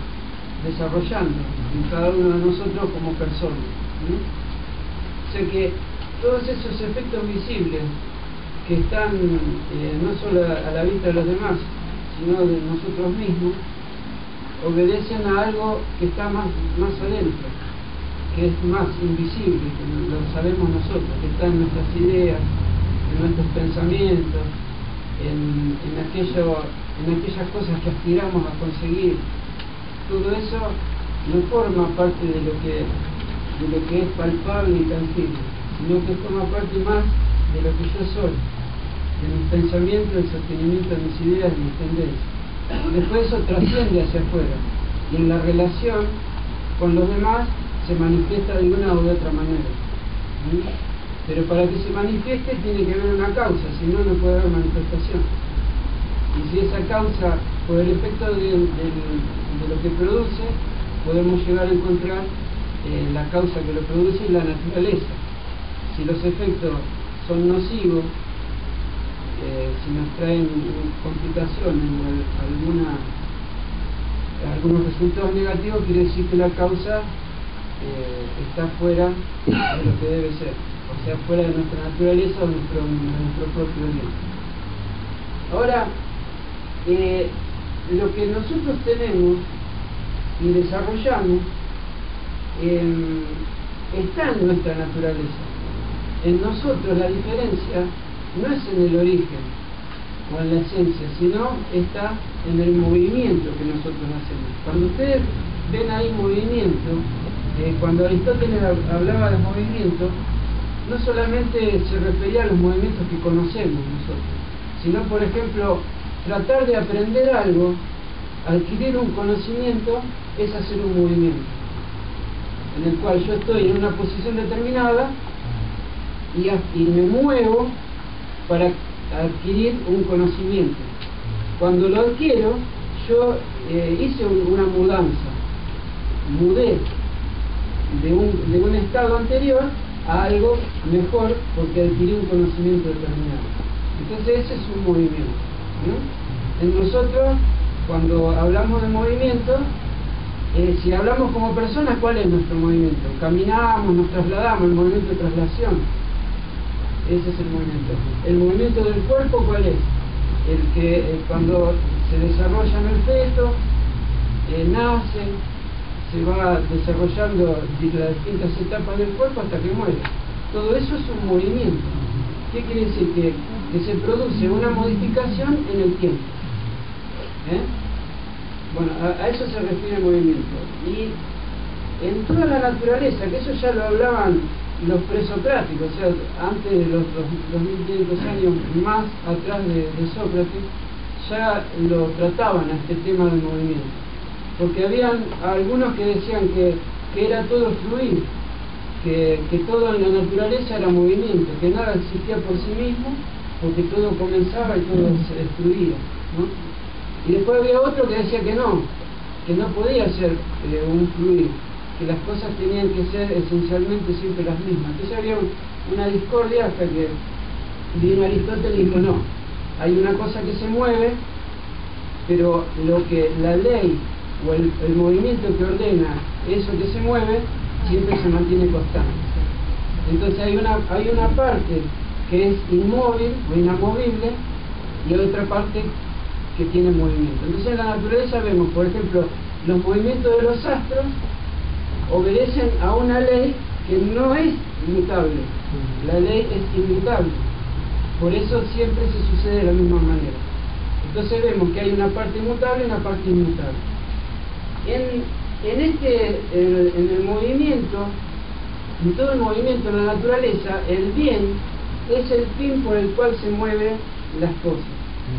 desarrollando en cada uno de nosotros como personas. O sea que todos esos efectos visibles que están no solo a la vista de los demás, sino de nosotros mismos, obedecen a algo que está más adentro, que es más invisible, que lo sabemos nosotros, que está en nuestras ideas, en nuestros pensamientos, en aquellas cosas que aspiramos a conseguir. Todo eso no forma parte de lo que es palpable y tangible, sino que forma parte más de lo que yo soy, de mis pensamientos, del sostenimiento de mis ideas, de mis tendencias. Después eso trasciende hacia afuera, y en la relación con los demás se manifiesta de una u otra manera. Pero para que se manifieste tiene que haber una causa, si no, no puede haber manifestación. Y si esa causa, por el efecto de lo que produce, podemos llegar a encontrar la causa que lo produce y la naturaleza. Si los efectos son nocivos, si nos traen complicaciones o algunos resultados negativos, quiere decir que la causa está fuera de lo que debe ser, o sea, fuera de nuestra naturaleza o de nuestro propio bien. Ahora, lo que nosotros tenemos y desarrollamos está en nuestra naturaleza. En nosotros la diferencia no es en el origen o en la esencia, sino está en el movimiento que nosotros hacemos. Cuando ustedes ven ahí movimiento, cuando Aristóteles hablaba de movimiento, no solamente se refería a los movimientos que conocemos nosotros, sino, por ejemplo, tratar de aprender algo adquirir un conocimiento es hacer un movimiento, en el cual yo estoy en una posición determinada y me muevo para adquirir un conocimiento. Cuando lo adquiero, yo hice una mudanza, mudé de un estado anterior a algo mejor porque adquirí un conocimiento determinado. Entonces ese es un movimiento, ¿no? En nosotros, cuando hablamos de movimiento, si hablamos como personas, ¿cuál es nuestro movimiento? Caminamos, nos trasladamos, el movimiento de traslación. Ese es el movimiento. El movimiento del cuerpo, ¿cuál es? El que cuando se desarrolla en el feto, nace, se va desarrollando las distintas etapas del cuerpo hasta que muere. Todo eso es un movimiento. ¿Qué quiere decir? Que se produce una modificación en el tiempo. Bueno, a eso se refiere el movimiento. Y en toda la naturaleza, que eso ya lo hablaban los presocráticos, o sea, antes de los 2500 años más atrás de Sócrates, ya lo trataban a este tema del movimiento. Porque habían algunos que decían que era todo fluir, que todo en la naturaleza era movimiento, que nada existía por sí mismo, porque todo comenzaba y todo se destruía, ¿no? Y después había otro que decía que no podía ser un fluir, que las cosas tenían que ser esencialmente siempre las mismas. Entonces había una discordia hasta que vino Aristóteles y dijo, no, hay una cosa que se mueve, pero lo que la ley o el movimiento que ordena eso que se mueve siempre se mantiene constante. Entonces hay una parte que es inmóvil o inamovible y otra parte que tiene movimiento. Entonces en la naturaleza vemos, por ejemplo, los movimientos de los astros obedecen a una ley que no es mutable. La ley es inmutable. Por eso siempre se sucede de la misma manera. Entonces vemos que hay una parte mutable y una parte inmutable. En el movimiento, en todo el movimiento en la naturaleza, el bien es el fin por el cual se mueven las cosas.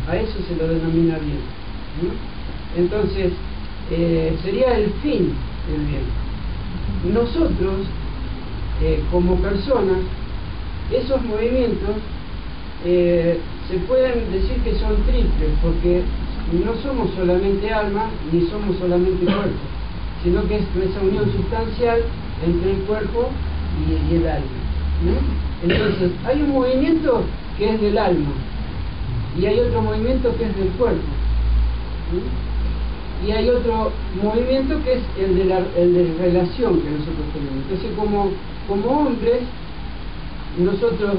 A eso se lo denomina bien, ¿no? Entonces, sería el fin el bien. Nosotros, como personas, esos movimientos se pueden decir que son triples, porque no somos solamente alma, ni somos solamente cuerpo, sino que es esa unión sustancial entre el cuerpo y el alma, ¿no? Entonces, hay un movimiento que es del alma, y hay otro movimiento que es del cuerpo, ¿sí? Y hay otro movimiento que es el de relación que nosotros tenemos. Entonces, como hombres, nosotros,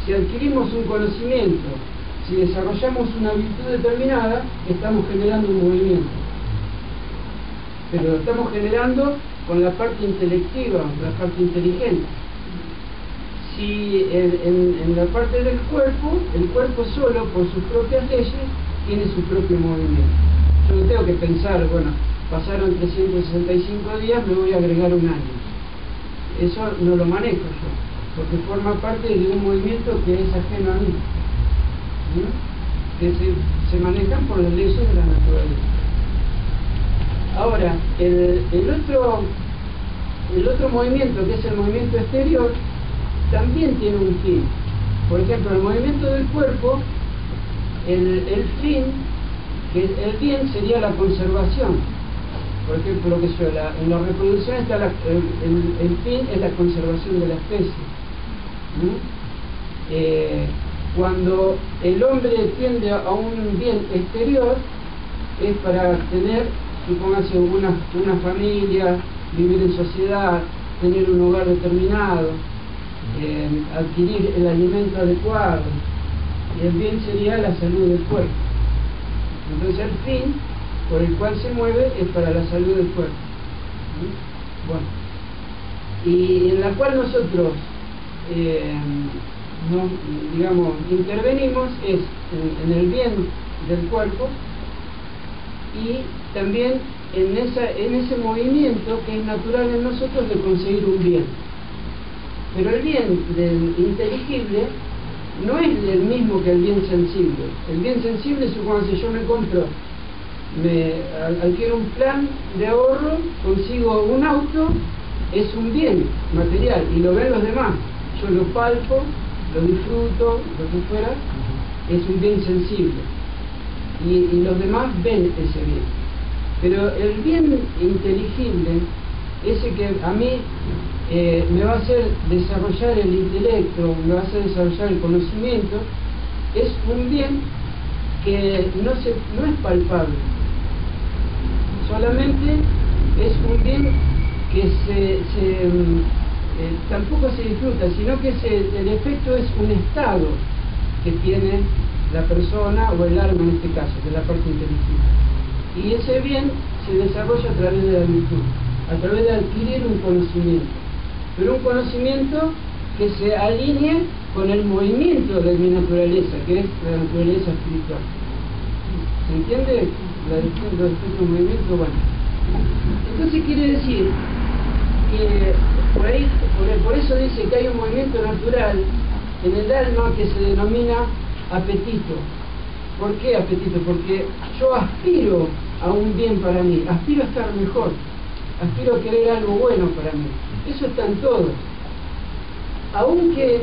si adquirimos un conocimiento, si desarrollamos una virtud determinada, estamos generando un movimiento. Pero lo estamos generando con la parte intelectiva, con la parte inteligente. Si en la parte del cuerpo, el cuerpo solo, por sus propias leyes, tiene su propio movimiento. Yo no tengo que pensar, bueno, pasaron 365 días, me voy a agregar un año. Eso no lo manejo yo, porque forma parte de un movimiento que es ajeno a mí, ¿sí? Que se manejan por las leyes de la naturaleza. Ahora, el otro movimiento, que es el movimiento exterior, también tiene un fin. Por ejemplo, el movimiento del cuerpo, el fin, que el bien sería la conservación. Por ejemplo, en la reproducción está el fin es la conservación de la especie. Cuando el hombre tiende a un bien exterior, es para tener, supóngase, una familia, vivir en sociedad, tener un hogar determinado, adquirir el alimento adecuado, y el bien sería la salud del cuerpo. Entonces el fin por el cual se mueve es para la salud del cuerpo. Bueno, y en la cual nosotros intervenimos es en el bien del cuerpo y también en ese movimiento que es natural en nosotros de conseguir un bien. Pero el bien del inteligible no es el mismo que el bien sensible. El bien sensible, supóngase, yo me compro adquiero un plan de ahorro, consigo un auto, es un bien material y lo ven los demás. Yo lo palpo, lo disfruto, lo que fuera, es un bien sensible. Y los demás ven ese bien. Pero el bien inteligible, ese que a mí me va a hacer desarrollar el intelecto, me va a hacer desarrollar el conocimiento, es un bien que no es palpable, solamente es un bien que tampoco se disfruta, sino que el efecto es un estado que tiene la persona o el alma en este caso, que es la parte inteligible. Y ese bien se desarrolla a través de la virtud, a través de adquirir un conocimiento, pero un conocimiento que se alinee con el movimiento de mi naturaleza, que es la naturaleza espiritual. ¿Se entiende la distinción del movimiento? Bueno, entonces quiere decir que por eso dice que hay un movimiento natural en el alma que se denomina apetito. ¿Por qué apetito? Porque yo aspiro a un bien para mí, aspiro a estar mejor, aspiro a querer algo bueno para mí. Eso está en todo. Aunque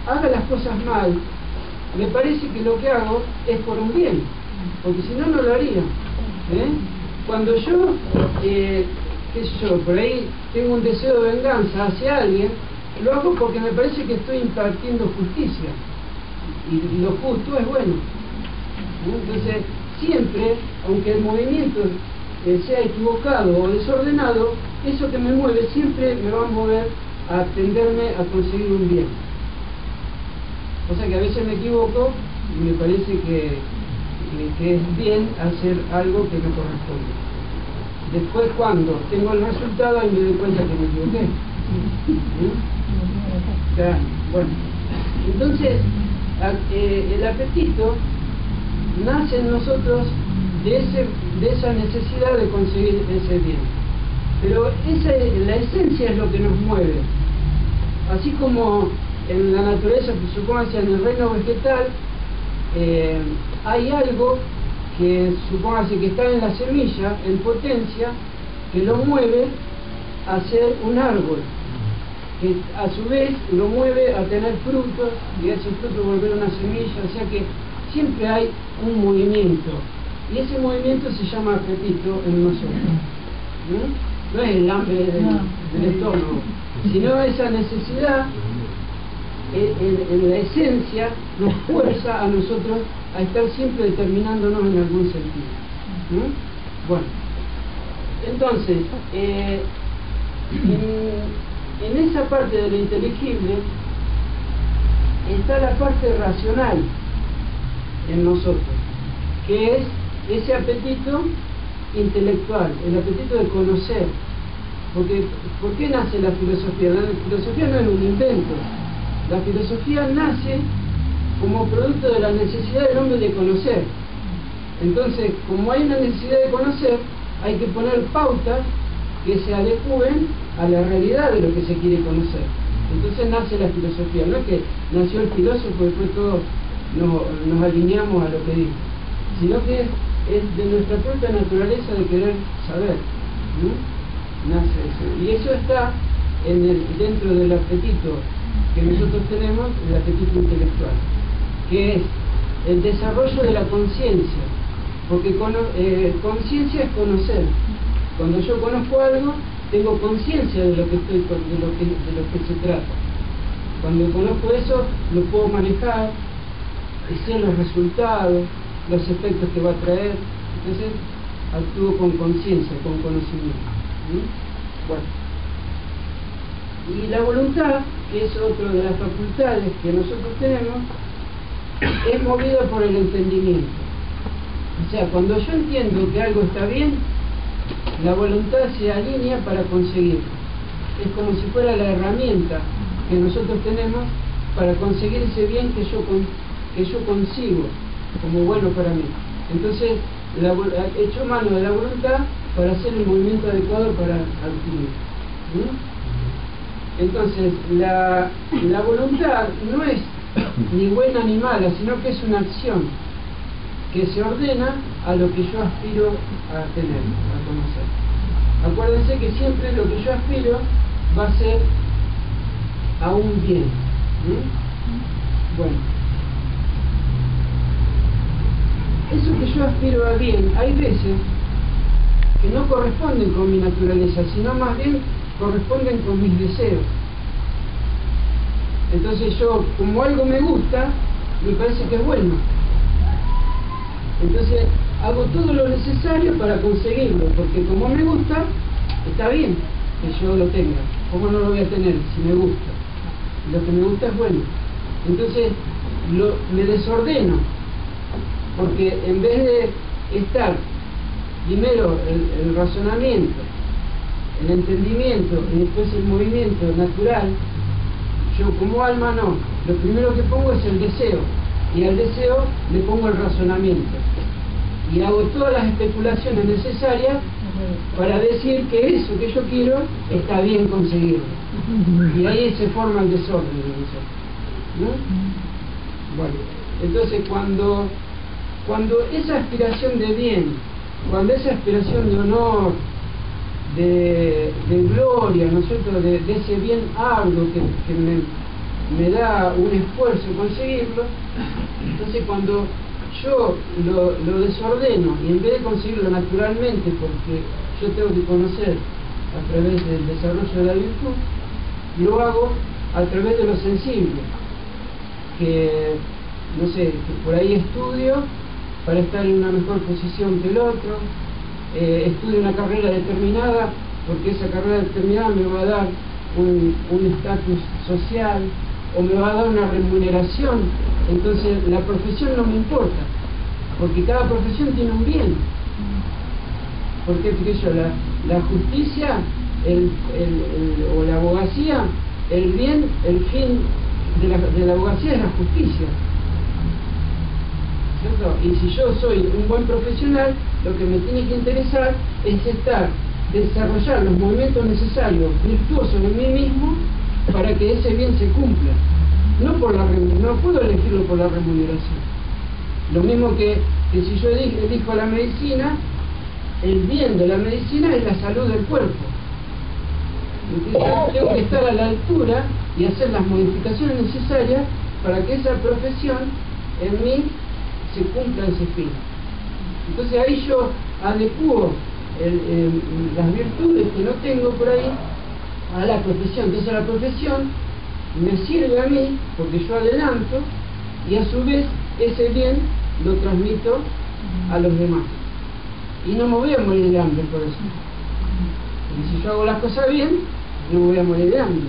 haga las cosas mal, me parece que lo que hago es por un bien, porque si no, no lo haría. Cuando yo, qué sé yo, por ahí tengo un deseo de venganza hacia alguien, lo hago porque me parece que estoy impartiendo justicia, y lo justo es bueno. Entonces, siempre, aunque el movimiento sea equivocado o desordenado, eso que me mueve siempre me va a mover a tenderme a conseguir un bien. O sea que a veces me equivoco y me parece que es bien hacer algo que me corresponde. Después, cuando tengo el resultado, ahí me doy cuenta que me equivoqué. Ya, bueno, entonces el apetito nace en nosotros de esa necesidad de conseguir ese bien. Pero la esencia es lo que nos mueve. Así como en la naturaleza, supóngase en el reino vegetal, hay algo que supóngase que está en la semilla, en potencia, que lo mueve a ser un árbol, que a su vez lo mueve a tener frutos, y ese fruto volver una semilla, o sea que siempre hay un movimiento, y ese movimiento se llama apetito en nosotros. No es el hambre del estómago, sino esa necesidad en la esencia nos fuerza a nosotros a estar siempre determinándonos en algún sentido. Bueno, entonces en esa parte de lo inteligible está la parte racional en nosotros, que es ese apetito intelectual, el apetito de conocer. Porque, ¿por qué nace la filosofía? La filosofía no es un invento. La filosofía nace como producto de la necesidad del hombre de conocer. Entonces, como hay una necesidad de conocer, hay que poner pautas que se adecúen a la realidad de lo que se quiere conocer. Entonces nace la filosofía. No es que nació el filósofo y después todos nos alineamos a lo que dice, sino que es de nuestra propia naturaleza de querer saber. Nace eso. Y eso está dentro del apetito que nosotros tenemos, el apetito intelectual, que es el desarrollo de la conciencia, porque conciencia es conocer. Cuando yo conozco algo, tengo conciencia de lo que se trata. Cuando conozco eso, lo puedo manejar, sé los resultados, los efectos que va a traer. Entonces actúo con conciencia, con conocimiento. Bueno, y la voluntad, que es otra de las facultades que nosotros tenemos, es movida por el entendimiento. O sea, cuando yo entiendo que algo está bien, la voluntad se alinea para conseguirlo. Es como si fuera la herramienta que nosotros tenemos para conseguir ese bien que yo consigo como bueno para mí. Entonces, echo mano de la voluntad para hacer el movimiento adecuado para adquirir. Entonces, la voluntad no es ni buena ni mala, sino que es una acción que se ordena a lo que yo aspiro a tener, a conocer. Acuérdense que siempre lo que yo aspiro va a ser a un bien. Bueno, eso que yo aspiro a bien, hay veces que no corresponden con mi naturaleza, sino más bien corresponden con mis deseos. Entonces yo, como algo me gusta, me parece que es bueno. Entonces hago todo lo necesario para conseguirlo, porque como me gusta, está bien que yo lo tenga. ¿Cómo no lo voy a tener si me gusta? Lo que me gusta es bueno. Entonces me desordeno, porque en vez de estar primero el razonamiento, el entendimiento y después el movimiento natural, yo como alma no, lo primero que pongo es el deseo, y al deseo le pongo el razonamiento y hago todas las especulaciones necesarias para decir que eso que yo quiero está bien conseguirlo, y ahí se forma el desorden, ¿no? Bueno, entonces cuando esa aspiración de bien, cuando esa aspiración de honor, de gloria, ¿no es cierto?, de ese bien arduo que me da un esfuerzo conseguirlo, entonces cuando yo lo desordeno y en vez de conseguirlo naturalmente, porque yo tengo que conocer a través del desarrollo de la virtud, lo hago a través de lo sensible, que no sé, que por ahí estudio para estar en una mejor posición que el otro, estudio una carrera determinada porque esa carrera determinada me va a dar un estatus social o me va a dar una remuneración. Entonces la profesión no me importa, porque cada profesión tiene un bien. Porque yo, la justicia o la abogacía, el bien, el fin de la abogacía es la justicia, ¿cierto? Y si yo soy un buen profesional, lo que me tiene que interesar es desarrollar los movimientos necesarios, virtuosos en mí mismo, para que ese bien se cumpla. No puedo elegirlo por la remuneración. Lo mismo que si yo elijo la medicina, el bien de la medicina es la salud del cuerpo. Entonces, tengo que estar a la altura y hacer las modificaciones necesarias para que esa profesión en mí se cumpla ese fin. Entonces ahí yo adecuo las virtudes que no tengo por ahí a la profesión. Entonces la profesión me sirve a mí porque yo adelanto y a su vez ese bien lo transmito a los demás. Y no me voy a morir de hambre por eso. Y si yo hago las cosas bien, no me voy a morir de hambre.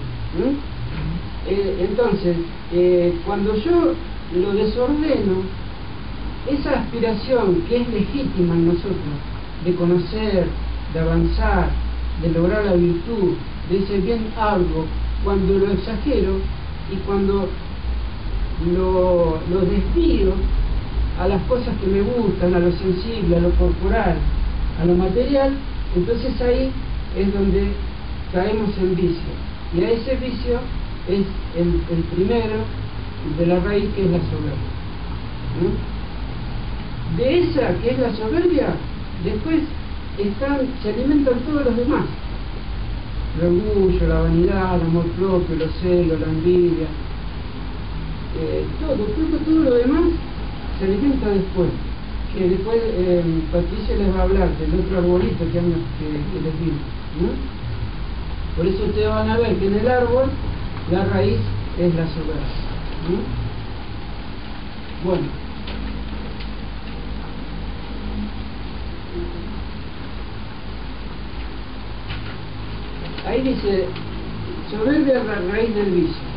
Entonces, cuando yo lo desordeno, esa aspiración que es legítima en nosotros, de conocer, de avanzar, de lograr la virtud, de ese bien algo, cuando lo exagero y cuando lo desvío a las cosas que me gustan, a lo sensible, a lo corporal, a lo material, entonces ahí es donde caemos en vicio. Y a ese vicio es el primero de la raíz, que es la soberbia. De esa que es la soberbia, después se alimentan todos los demás. El orgullo, la vanidad, el amor propio, los celos, la envidia, todo lo demás se alimenta después. Que después Patricia les va a hablar del otro arbolito que les digo, ¿no? Por eso ustedes van a ver que en el árbol la raíz es la soberbia, ¿no? Bueno, ahí dice soberbia, la raíz del vicio.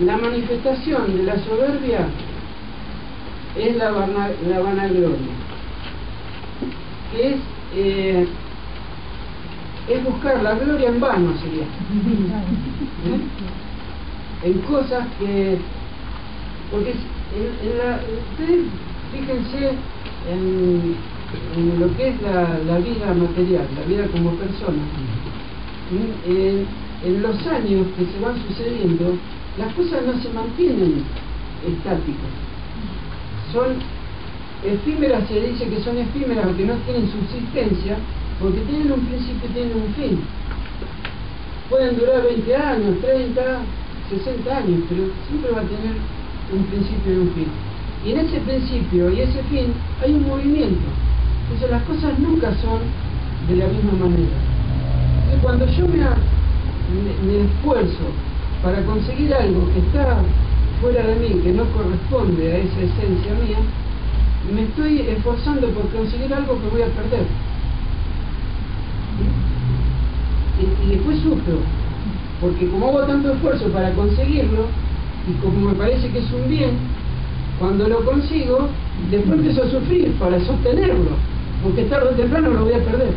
La manifestación de la soberbia es la vanagloria, que es buscar la gloria en vano, sería, en cosas que, porque ustedes fíjense en lo que es la vida material, la vida como persona. En los años que se van sucediendo, las cosas no se mantienen estáticas, son efímeras se dice que son efímeras o que no tienen subsistencia porque tienen un principio y tienen un fin. Pueden durar 20 años, 30, 60 años, pero siempre va a tener un principio y un fin. Y en ese principio y ese fin hay un movimiento. Entonces las cosas nunca son de la misma manera. Entonces cuando yo me esfuerzo para conseguir algo que está fuera de mí, que no corresponde a esa esencia mía, me estoy esforzando por conseguir algo que voy a perder. Y después sufro, porque como hago tanto esfuerzo para conseguirlo, y como me parece que es un bien, cuando lo consigo, después empiezo a sufrir para sostenerlo, porque tarde o temprano lo voy a perder.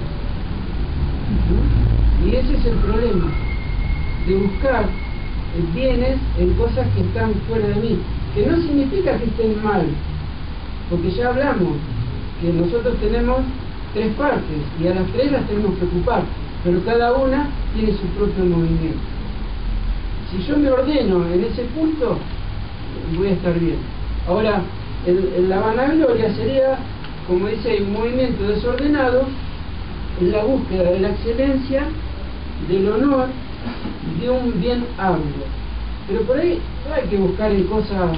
Y ese es el problema, de buscar bienes en cosas que están fuera de mí, que no significa que estén mal, porque ya hablamos que nosotros tenemos 3 partes y a las 3 las tenemos que ocupar, pero cada una tiene su propio movimiento. Si yo me ordeno en ese punto, voy a estar bien. Ahora, la vanagloria sería, como dice, hay un movimiento desordenado en la búsqueda de la excelencia, del honor, de un bien ávido. Pero por ahí no hay que buscar en cosas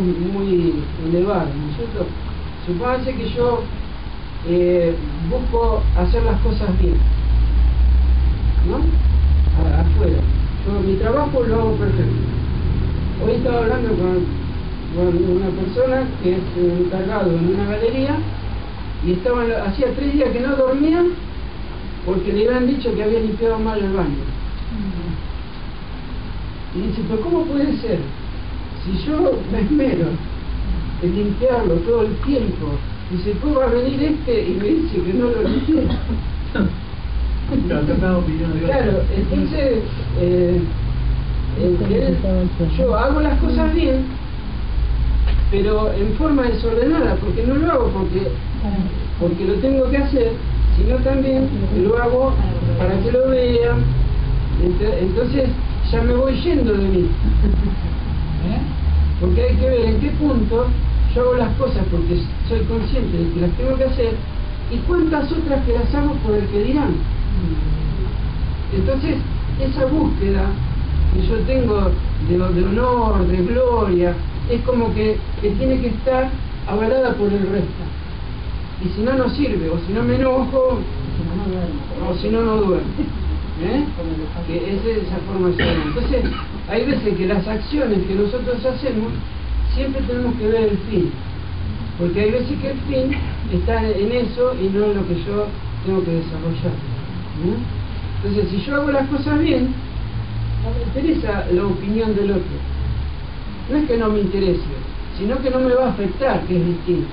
muy elevadas, ¿no es cierto? Supóngase que yo busco hacer las cosas bien, ¿no? Afuera. Yo mi trabajo lo hago perfecto. Hoy estaba hablando con una persona que es encargado en una galería y hacía 3 días que no dormía porque le habían dicho que había limpiado mal el baño. Y dice, pero ¿cómo puede ser? Si yo me esmero en limpiarlo todo el tiempo, dice, ¿cómo va a venir y me dice que no lo limpié? Claro, entonces yo hago las cosas bien, pero en forma desordenada, porque no lo hago porque lo tengo que hacer, sino también lo hago para que lo vean. Entonces ya me voy yendo de mí, porque hay que ver en qué punto yo hago las cosas porque soy consciente de que las tengo que hacer y cuántas otras que las hago por el que dirán. Entonces esa búsqueda que yo tengo de honor, de gloria, es como que tiene que estar avalada por el resto, y si no, no sirve, o si no me enojo, o si no, no duermo. Que es esa forma de ser. Entonces hay veces que las acciones que nosotros hacemos siempre tenemos que ver el fin, porque hay veces que el fin está en eso y no en lo que yo tengo que desarrollar. Entonces si yo hago las cosas bien, no me interesa la opinión del otro, no es que no me interese, sino que no me va a afectar, que es distinto.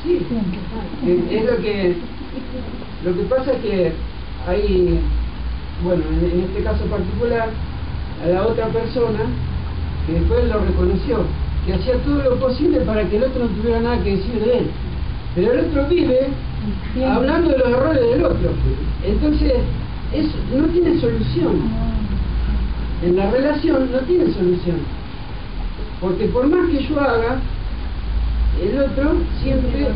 Sí, es lo que pasa es que hay, bueno, en este caso particular, a la otra persona, que después lo reconoció, que hacía todo lo posible para que el otro no tuviera nada que decir de él, pero el otro vive hablando de los errores del otro, entonces eso no tiene solución. En la relación no tiene solución, porque por más que yo haga, el otro siempre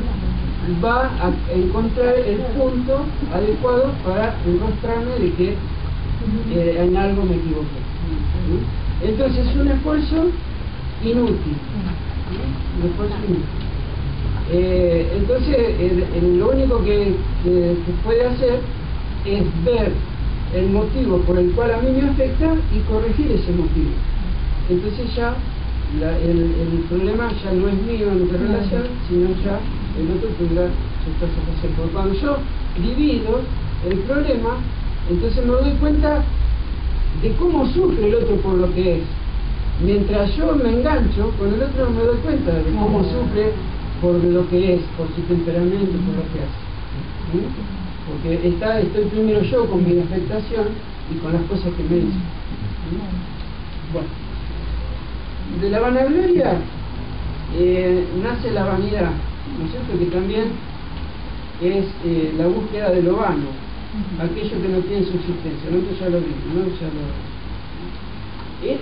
va a encontrar el punto adecuado para encontrarme de que en algo me equivoqué. Entonces es un esfuerzo inútil. Un esfuerzo inútil. Entonces lo único que puede hacer es ver el motivo por el cual a mí me afecta y corregir ese motivo. Entonces ya el problema ya no es mío en nuestra relación, sino ya el otro tendrá sus cosas que hacer. Porque cuando yo divido el problema, entonces me doy cuenta de cómo sufre el otro por lo que es. Mientras yo me engancho con el otro, no me doy cuenta de cómo sufre por lo que es, por su temperamento, por lo que hace. Porque estoy primero yo con mi afectación y con las cosas que me dicen. Bueno, de la vanagloria nace la vanidad, ¿no es cierto? Que también es la búsqueda de lo vano, aquello que no tiene subsistencia. Nosotros ya lo vimos, ¿no?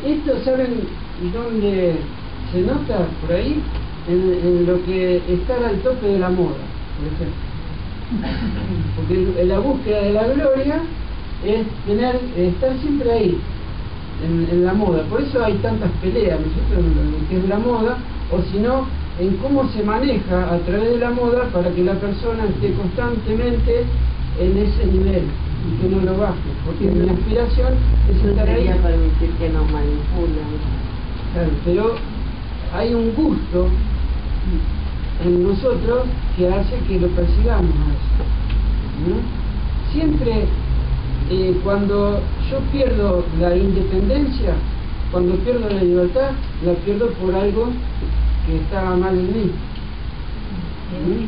Esto, ¿saben dónde se nota por ahí en lo que está al tope de la moda, por ejemplo. Porque la búsqueda de la gloria es estar siempre ahí, en la moda. Por eso hay tantas peleas, ¿no es cierto?, en lo que es la moda, o si no, en cómo se maneja a través de la moda para que la persona esté constantemente en ese nivel y que no lo baje, porque mi aspiración es estar ahí. Debería permitir que nos manipulen. Claro, pero hay un gusto en nosotros que hace que lo persigamos a eso, ¿no? Siempre cuando yo pierdo la independencia, cuando pierdo la libertad, la pierdo por algo que estaba mal en mí.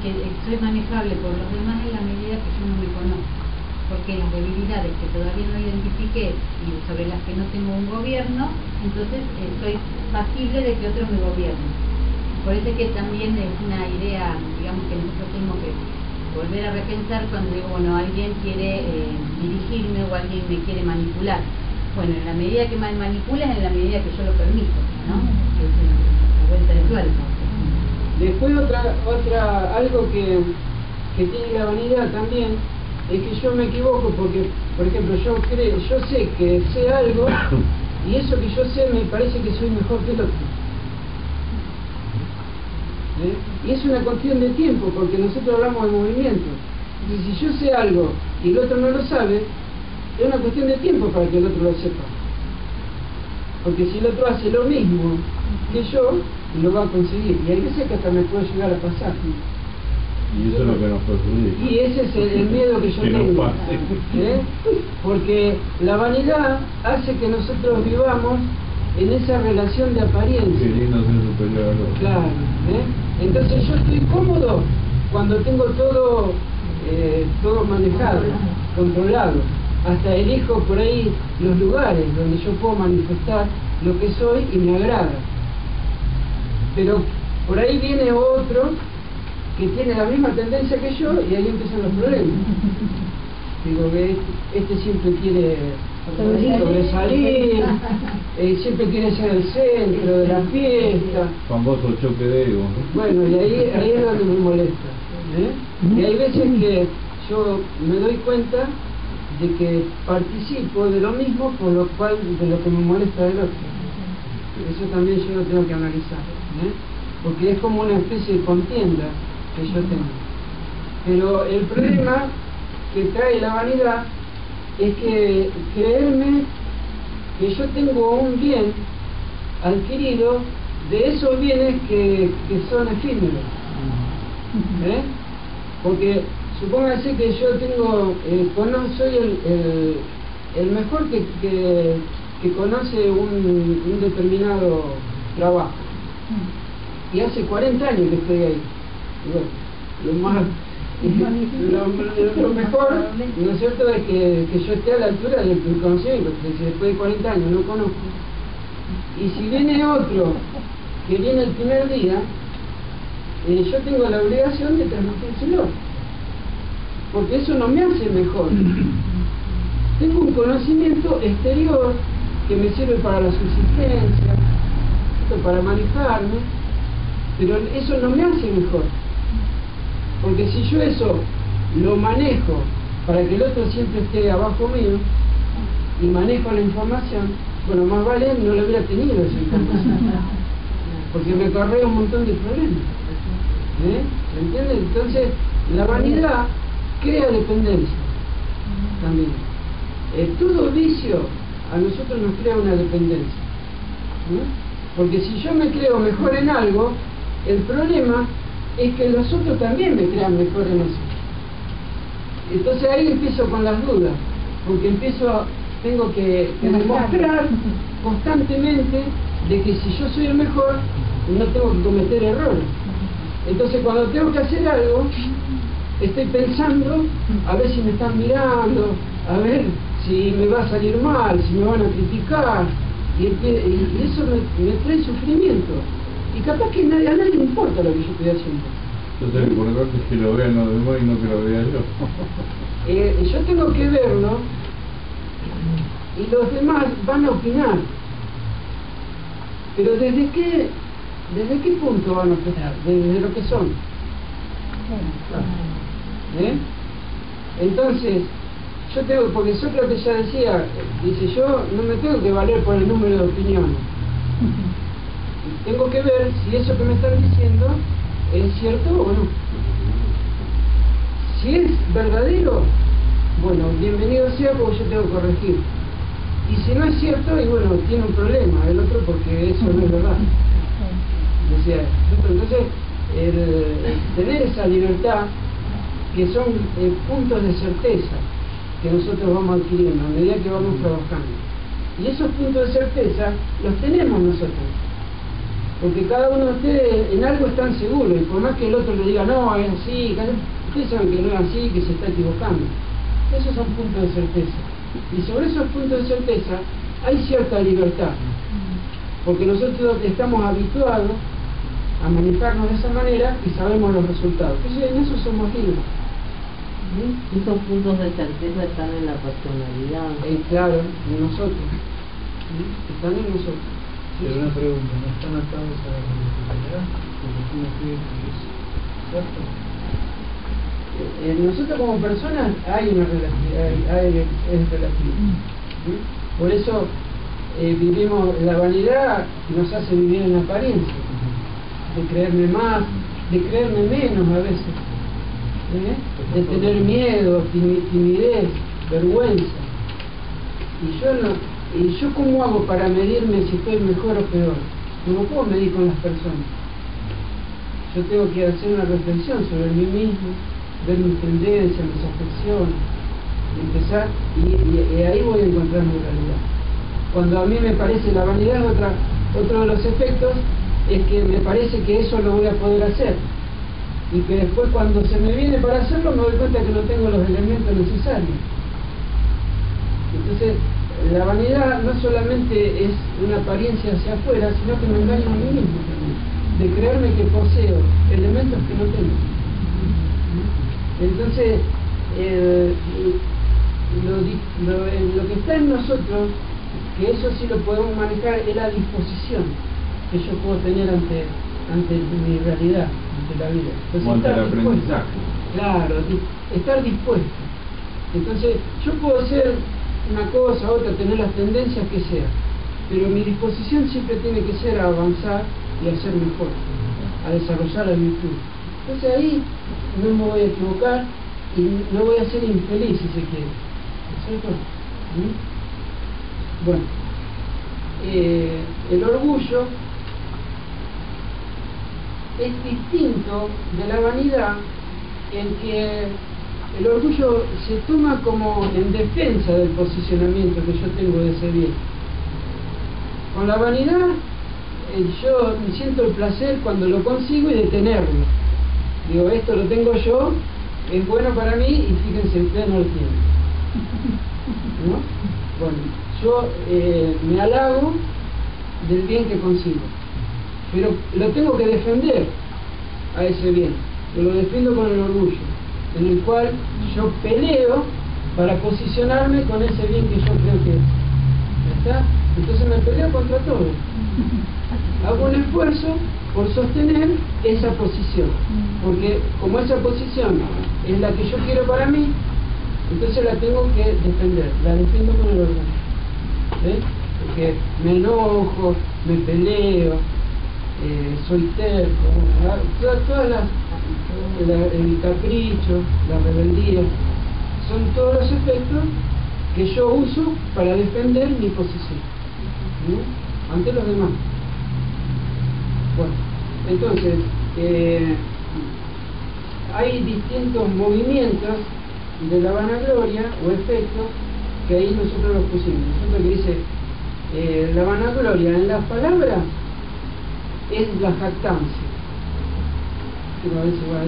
Que soy manejable por los demás en la medida que yo no me conozco, porque las debilidades que todavía no identifiqué y sobre las que no tengo un gobierno, entonces soy pasible de que otro me gobierne. Por eso es que también es una idea, digamos, que nosotros tenemos que volver a repensar cuando digo, bueno, alguien quiere dirigirme o alguien me quiere manipular. Bueno, en la medida que me manipulas, en la medida que yo lo permito, ¿no? Es la vuelta de tuerca. Después algo que tiene la vanidad también es que yo me equivoco porque, por ejemplo, yo sé que sé algo y eso que yo sé me parece que soy mejor que el otro. Y es una cuestión de tiempo, porque nosotros hablamos de movimiento. Entonces, si yo sé algo y el otro no lo sabe, es una cuestión de tiempo para que el otro lo sepa. Porque si el otro hace lo mismo que yo, lo va a conseguir. Y hay veces que hasta me puede llegar a pasar. Y eso es lo que nos perjudica. Y ese es el miedo que yo tengo. Porque la vanidad hace que nosotros vivamos en esa relación de apariencia. Queriendo ser superior al otro. Claro, entonces yo estoy cómodo cuando tengo todo manejado, controlado. Hasta elijo por ahí los lugares donde yo puedo manifestar lo que soy y me agrada. Pero por ahí viene otro que tiene la misma tendencia que yo y ahí empiezan los problemas. Digo que este siempre quiere sobresalir, siempre quiere ser el centro de la fiesta. Famoso choque de ego. Bueno, y ahí es donde me molesta. Y hay veces que yo me doy cuenta de que participo de lo mismo, por lo cual de lo que me molesta del otro. Eso también yo lo tengo que analizar, porque es como una especie de contienda que yo tengo. Pero el problema que trae la vanidad es que creerme que yo tengo un bien adquirido de esos bienes que son efímeros. Porque supóngase que yo tengo, soy el mejor que conoce un determinado trabajo. Y hace 40 años que estoy ahí. Y bueno, lo mejor, ¿no es cierto?, es que yo esté a la altura del conocimiento, porque si después de 40 años no conozco. Y si viene otro que viene el primer día, yo tengo la obligación de transmitírselo, porque eso no me hace mejor. Tengo un conocimiento exterior que me sirve para la subsistencia, para manejarme, pero eso no me hace mejor. Porque si yo eso lo manejo para que el otro siempre esté abajo mío y manejo la información, bueno, más vale no lo hubiera tenido esa información, porque me acarrea un montón de problemas. ¿Me entiendes? Entonces, la vanidad crea dependencia también. Todo vicio a nosotros nos crea una dependencia. Porque si yo me creo mejor en algo, el problema es que los otros también me crean mejor en eso. Entonces ahí empiezo con las dudas, porque tengo que demostrar constantemente de que si yo soy el mejor, no tengo que cometer errores. Entonces cuando tengo que hacer algo, estoy pensando a ver si me están mirando, a ver si me va a salir mal, si me van a criticar, y eso me trae sufrimiento. Y capaz que a nadie le importa lo que yo estoy haciendo. Entonces lo importante es que lo vean los demás y no que lo vea yo. Yo tengo que verlo y los demás van a opinar. Pero ¿desde qué ¿Desde qué punto van a operar? Desde lo que son. ¿Eh? Entonces, yo tengo, porque Sócrates ya decía, dice, yo no me tengo que valer por el número de opiniones. Tengo que ver si eso que me están diciendo es cierto o no. Si es verdadero, bueno, bienvenido sea, porque yo tengo que corregir. Y si no es cierto, y bueno, tiene un problema el otro, porque eso no es verdad. Decía, entonces, tener esa libertad, que son puntos de certeza que nosotros vamos adquiriendo a medida que vamos trabajando. Y esos puntos de certeza los tenemos nosotros, porque cada uno de ustedes en algo están seguros, y por más que el otro le diga, no, es así, ustedes saben que no es así, que se está equivocando. Esos son puntos de certeza. Y sobre esos puntos de certeza hay cierta libertad, porque nosotros estamos habituados a manejarnos de esa manera y sabemos los resultados. Entonces en eso somos libres. Esos puntos de certeza están en la personalidad. Claro, en nosotros. Están en nosotros. Pero una pregunta, ¿no están atados a la religiosidad? Porque uno cree que es cierto. Nosotros como personas hay una relatividad, es relativo. Por eso vivimos, la vanidad nos hace vivir en apariencia, de creerme más, de creerme menos a veces, de tener miedo, timidez, vergüenza. Y yo ¿cómo hago para medirme si estoy mejor o peor? No lo puedo medir con las personas. Yo tengo que hacer una reflexión sobre mí mismo, ver mis tendencias, mis afecciones, empezar, y ahí voy a encontrar mi realidad. Cuando a mí me parece la vanidad, otro de los efectos es que me parece que eso lo voy a poder hacer, y que después cuando se me viene para hacerlo me doy cuenta que no tengo los elementos necesarios. Entonces la vanidad no solamente es una apariencia hacia afuera, sino que me engaño a mí mismo también, de creerme que poseo elementos que no tengo. Entonces lo que está en nosotros, que eso sí lo podemos manejar, es la disposición que yo puedo tener ante mi realidad, ante la vida. Entonces, ante el aprendizaje. Claro, estar dispuesto. Entonces yo puedo hacer una cosa, otra, tener las tendencias que sea, pero mi disposición siempre tiene que ser a avanzar y a ser mejor, a desarrollar la virtud. Entonces ahí no me voy a equivocar y no voy a ser infeliz, si se quiere. ¿No es cierto? Bueno, el orgullo es distinto de la vanidad, en que el orgullo se toma como en defensa del posicionamiento que yo tengo de ese bien. Con la vanidad yo siento el placer cuando lo consigo y de tenerlo. Digo, esto lo tengo yo, es bueno para mí, y fíjense, ustedes no lo tienen, ¿no? Bueno, yo me halago del bien que consigo, pero lo tengo que defender a ese bien. Yo lo defiendo con el orgullo, en el cual yo peleo para posicionarme con ese bien que yo creo que es. ¿Está? Entonces me peleo contra todo. Hago un esfuerzo por sostener esa posición, porque como esa posición es la que yo quiero para mí, entonces la tengo que defender, la defiendo con el orgullo. ¿Ves? Porque me enojo, me peleo, soy terco, todas el capricho, la rebeldía, son todos los efectos que yo uso para defender mi posición, ¿no? Ante los demás. Bueno, entonces hay distintos movimientos de la vanagloria o efectos que ahí nosotros los pusimos. Nosotros que dice la vanagloria en las palabras es la jactancia. Pero a veces, bueno,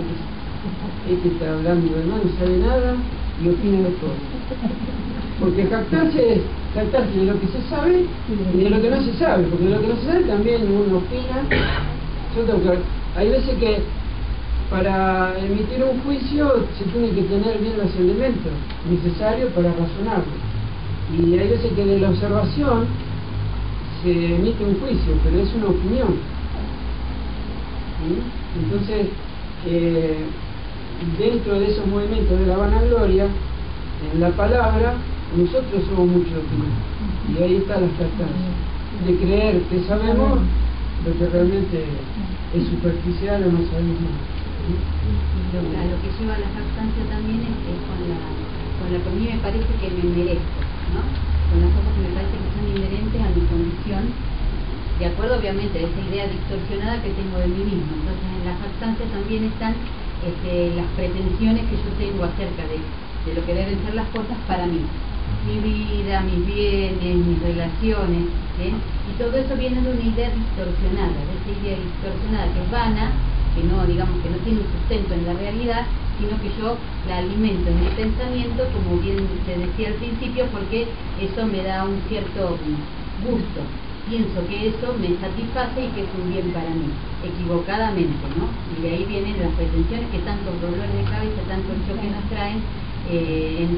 este está hablando de no sabe nada y opina de todo. Porque jactarse es jactarse de lo que se sabe y de lo que no se sabe, porque de lo que no se sabe también uno opina. Hay veces que para emitir un juicio se tiene que tener bien los elementos necesarios para razonarlo, y hay veces que de la observación se emite un juicio, pero es una opinión. ¿sí? Entonces, dentro de esos movimientos de la vanagloria, en la palabra, nosotros somos muchos y ahí está la jactancia, de creer que sabemos lo que realmente es superficial o no sabemos nada. Lo que lleva a la jactancia también es con la que a mí me parece que me merezco, ¿no? Con las cosas que me parece que son inherentes a mi condición, de acuerdo obviamente a esa idea distorsionada que tengo de mí mismo. Entonces en la jactancia también están las pretensiones que yo tengo acerca de lo que deben ser las cosas para mí, mi vida, mis bienes, mis relaciones, ¿sí? Y todo eso viene de una idea distorsionada, de esa idea distorsionada que es vana, que no, digamos, que no tiene un sustento en la realidad, sino que yo la alimento en mi pensamiento, como bien se decía al principio, porque eso me da un cierto gusto. Pienso que eso me satisface y que es un bien para mí, equivocadamente, ¿no? Y de ahí vienen las pretensiones que tantos dolores de cabeza, tanto choque nos traen en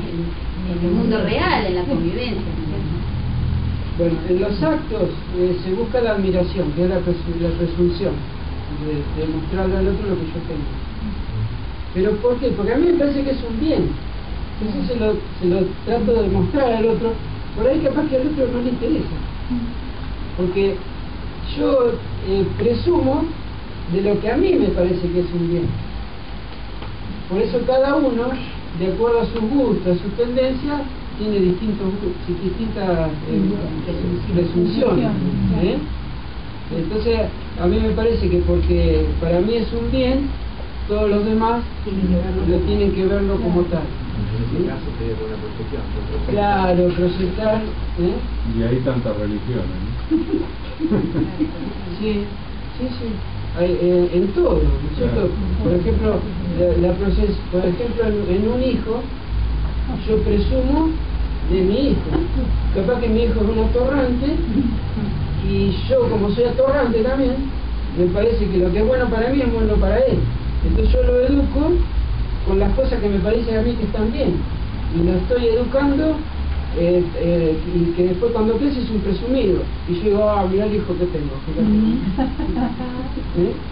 el mundo real, en la convivencia, ¿no? Bueno, en los actos se busca la admiración, que es la presunción, de mostrarle al otro lo que yo tengo. ¿Pero por qué? Porque a mí me parece que es un bien. Entonces se lo trato de mostrar al otro, por ahí capaz que al otro no le interesa. Porque yo presumo de lo que a mí me parece que es un bien. Por eso cada uno, de acuerdo a sus gustos, a sus tendencias, tiene distintas presunciones. Entonces, a mí me parece que porque para mí es un bien, todos los demás lo tienen que verlo como tal. En ese caso sería por una proyección. Claro, proyectar. Y hay tantas religiones, ¿no? Sí. En todo, ¿no es cierto? Por ejemplo, por ejemplo, en un hijo, yo presumo de mi hijo. Capaz que mi hijo es un atorrante y yo, como soy atorrante también, me parece que lo que es bueno para mí es bueno para él. Entonces yo lo educo con las cosas que me parecen a mí que están bien. Y lo estoy educando y que después cuando crece es un presumido. Y yo digo, mirá el hijo que tengo.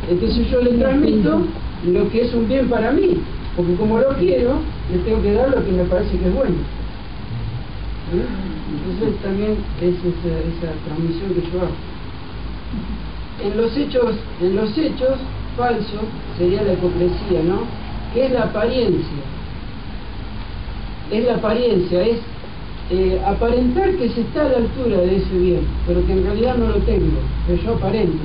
Entonces yo le transmito lo que es un bien para mí. Porque como lo quiero, le tengo que dar lo que me parece que es bueno. Entonces también es esa transmisión que yo hago. En los hechos falsos sería la hipocresía, ¿no? Que es la apariencia. Es aparentar que se está a la altura de ese bien, pero que en realidad no lo tengo, pero yo aparento.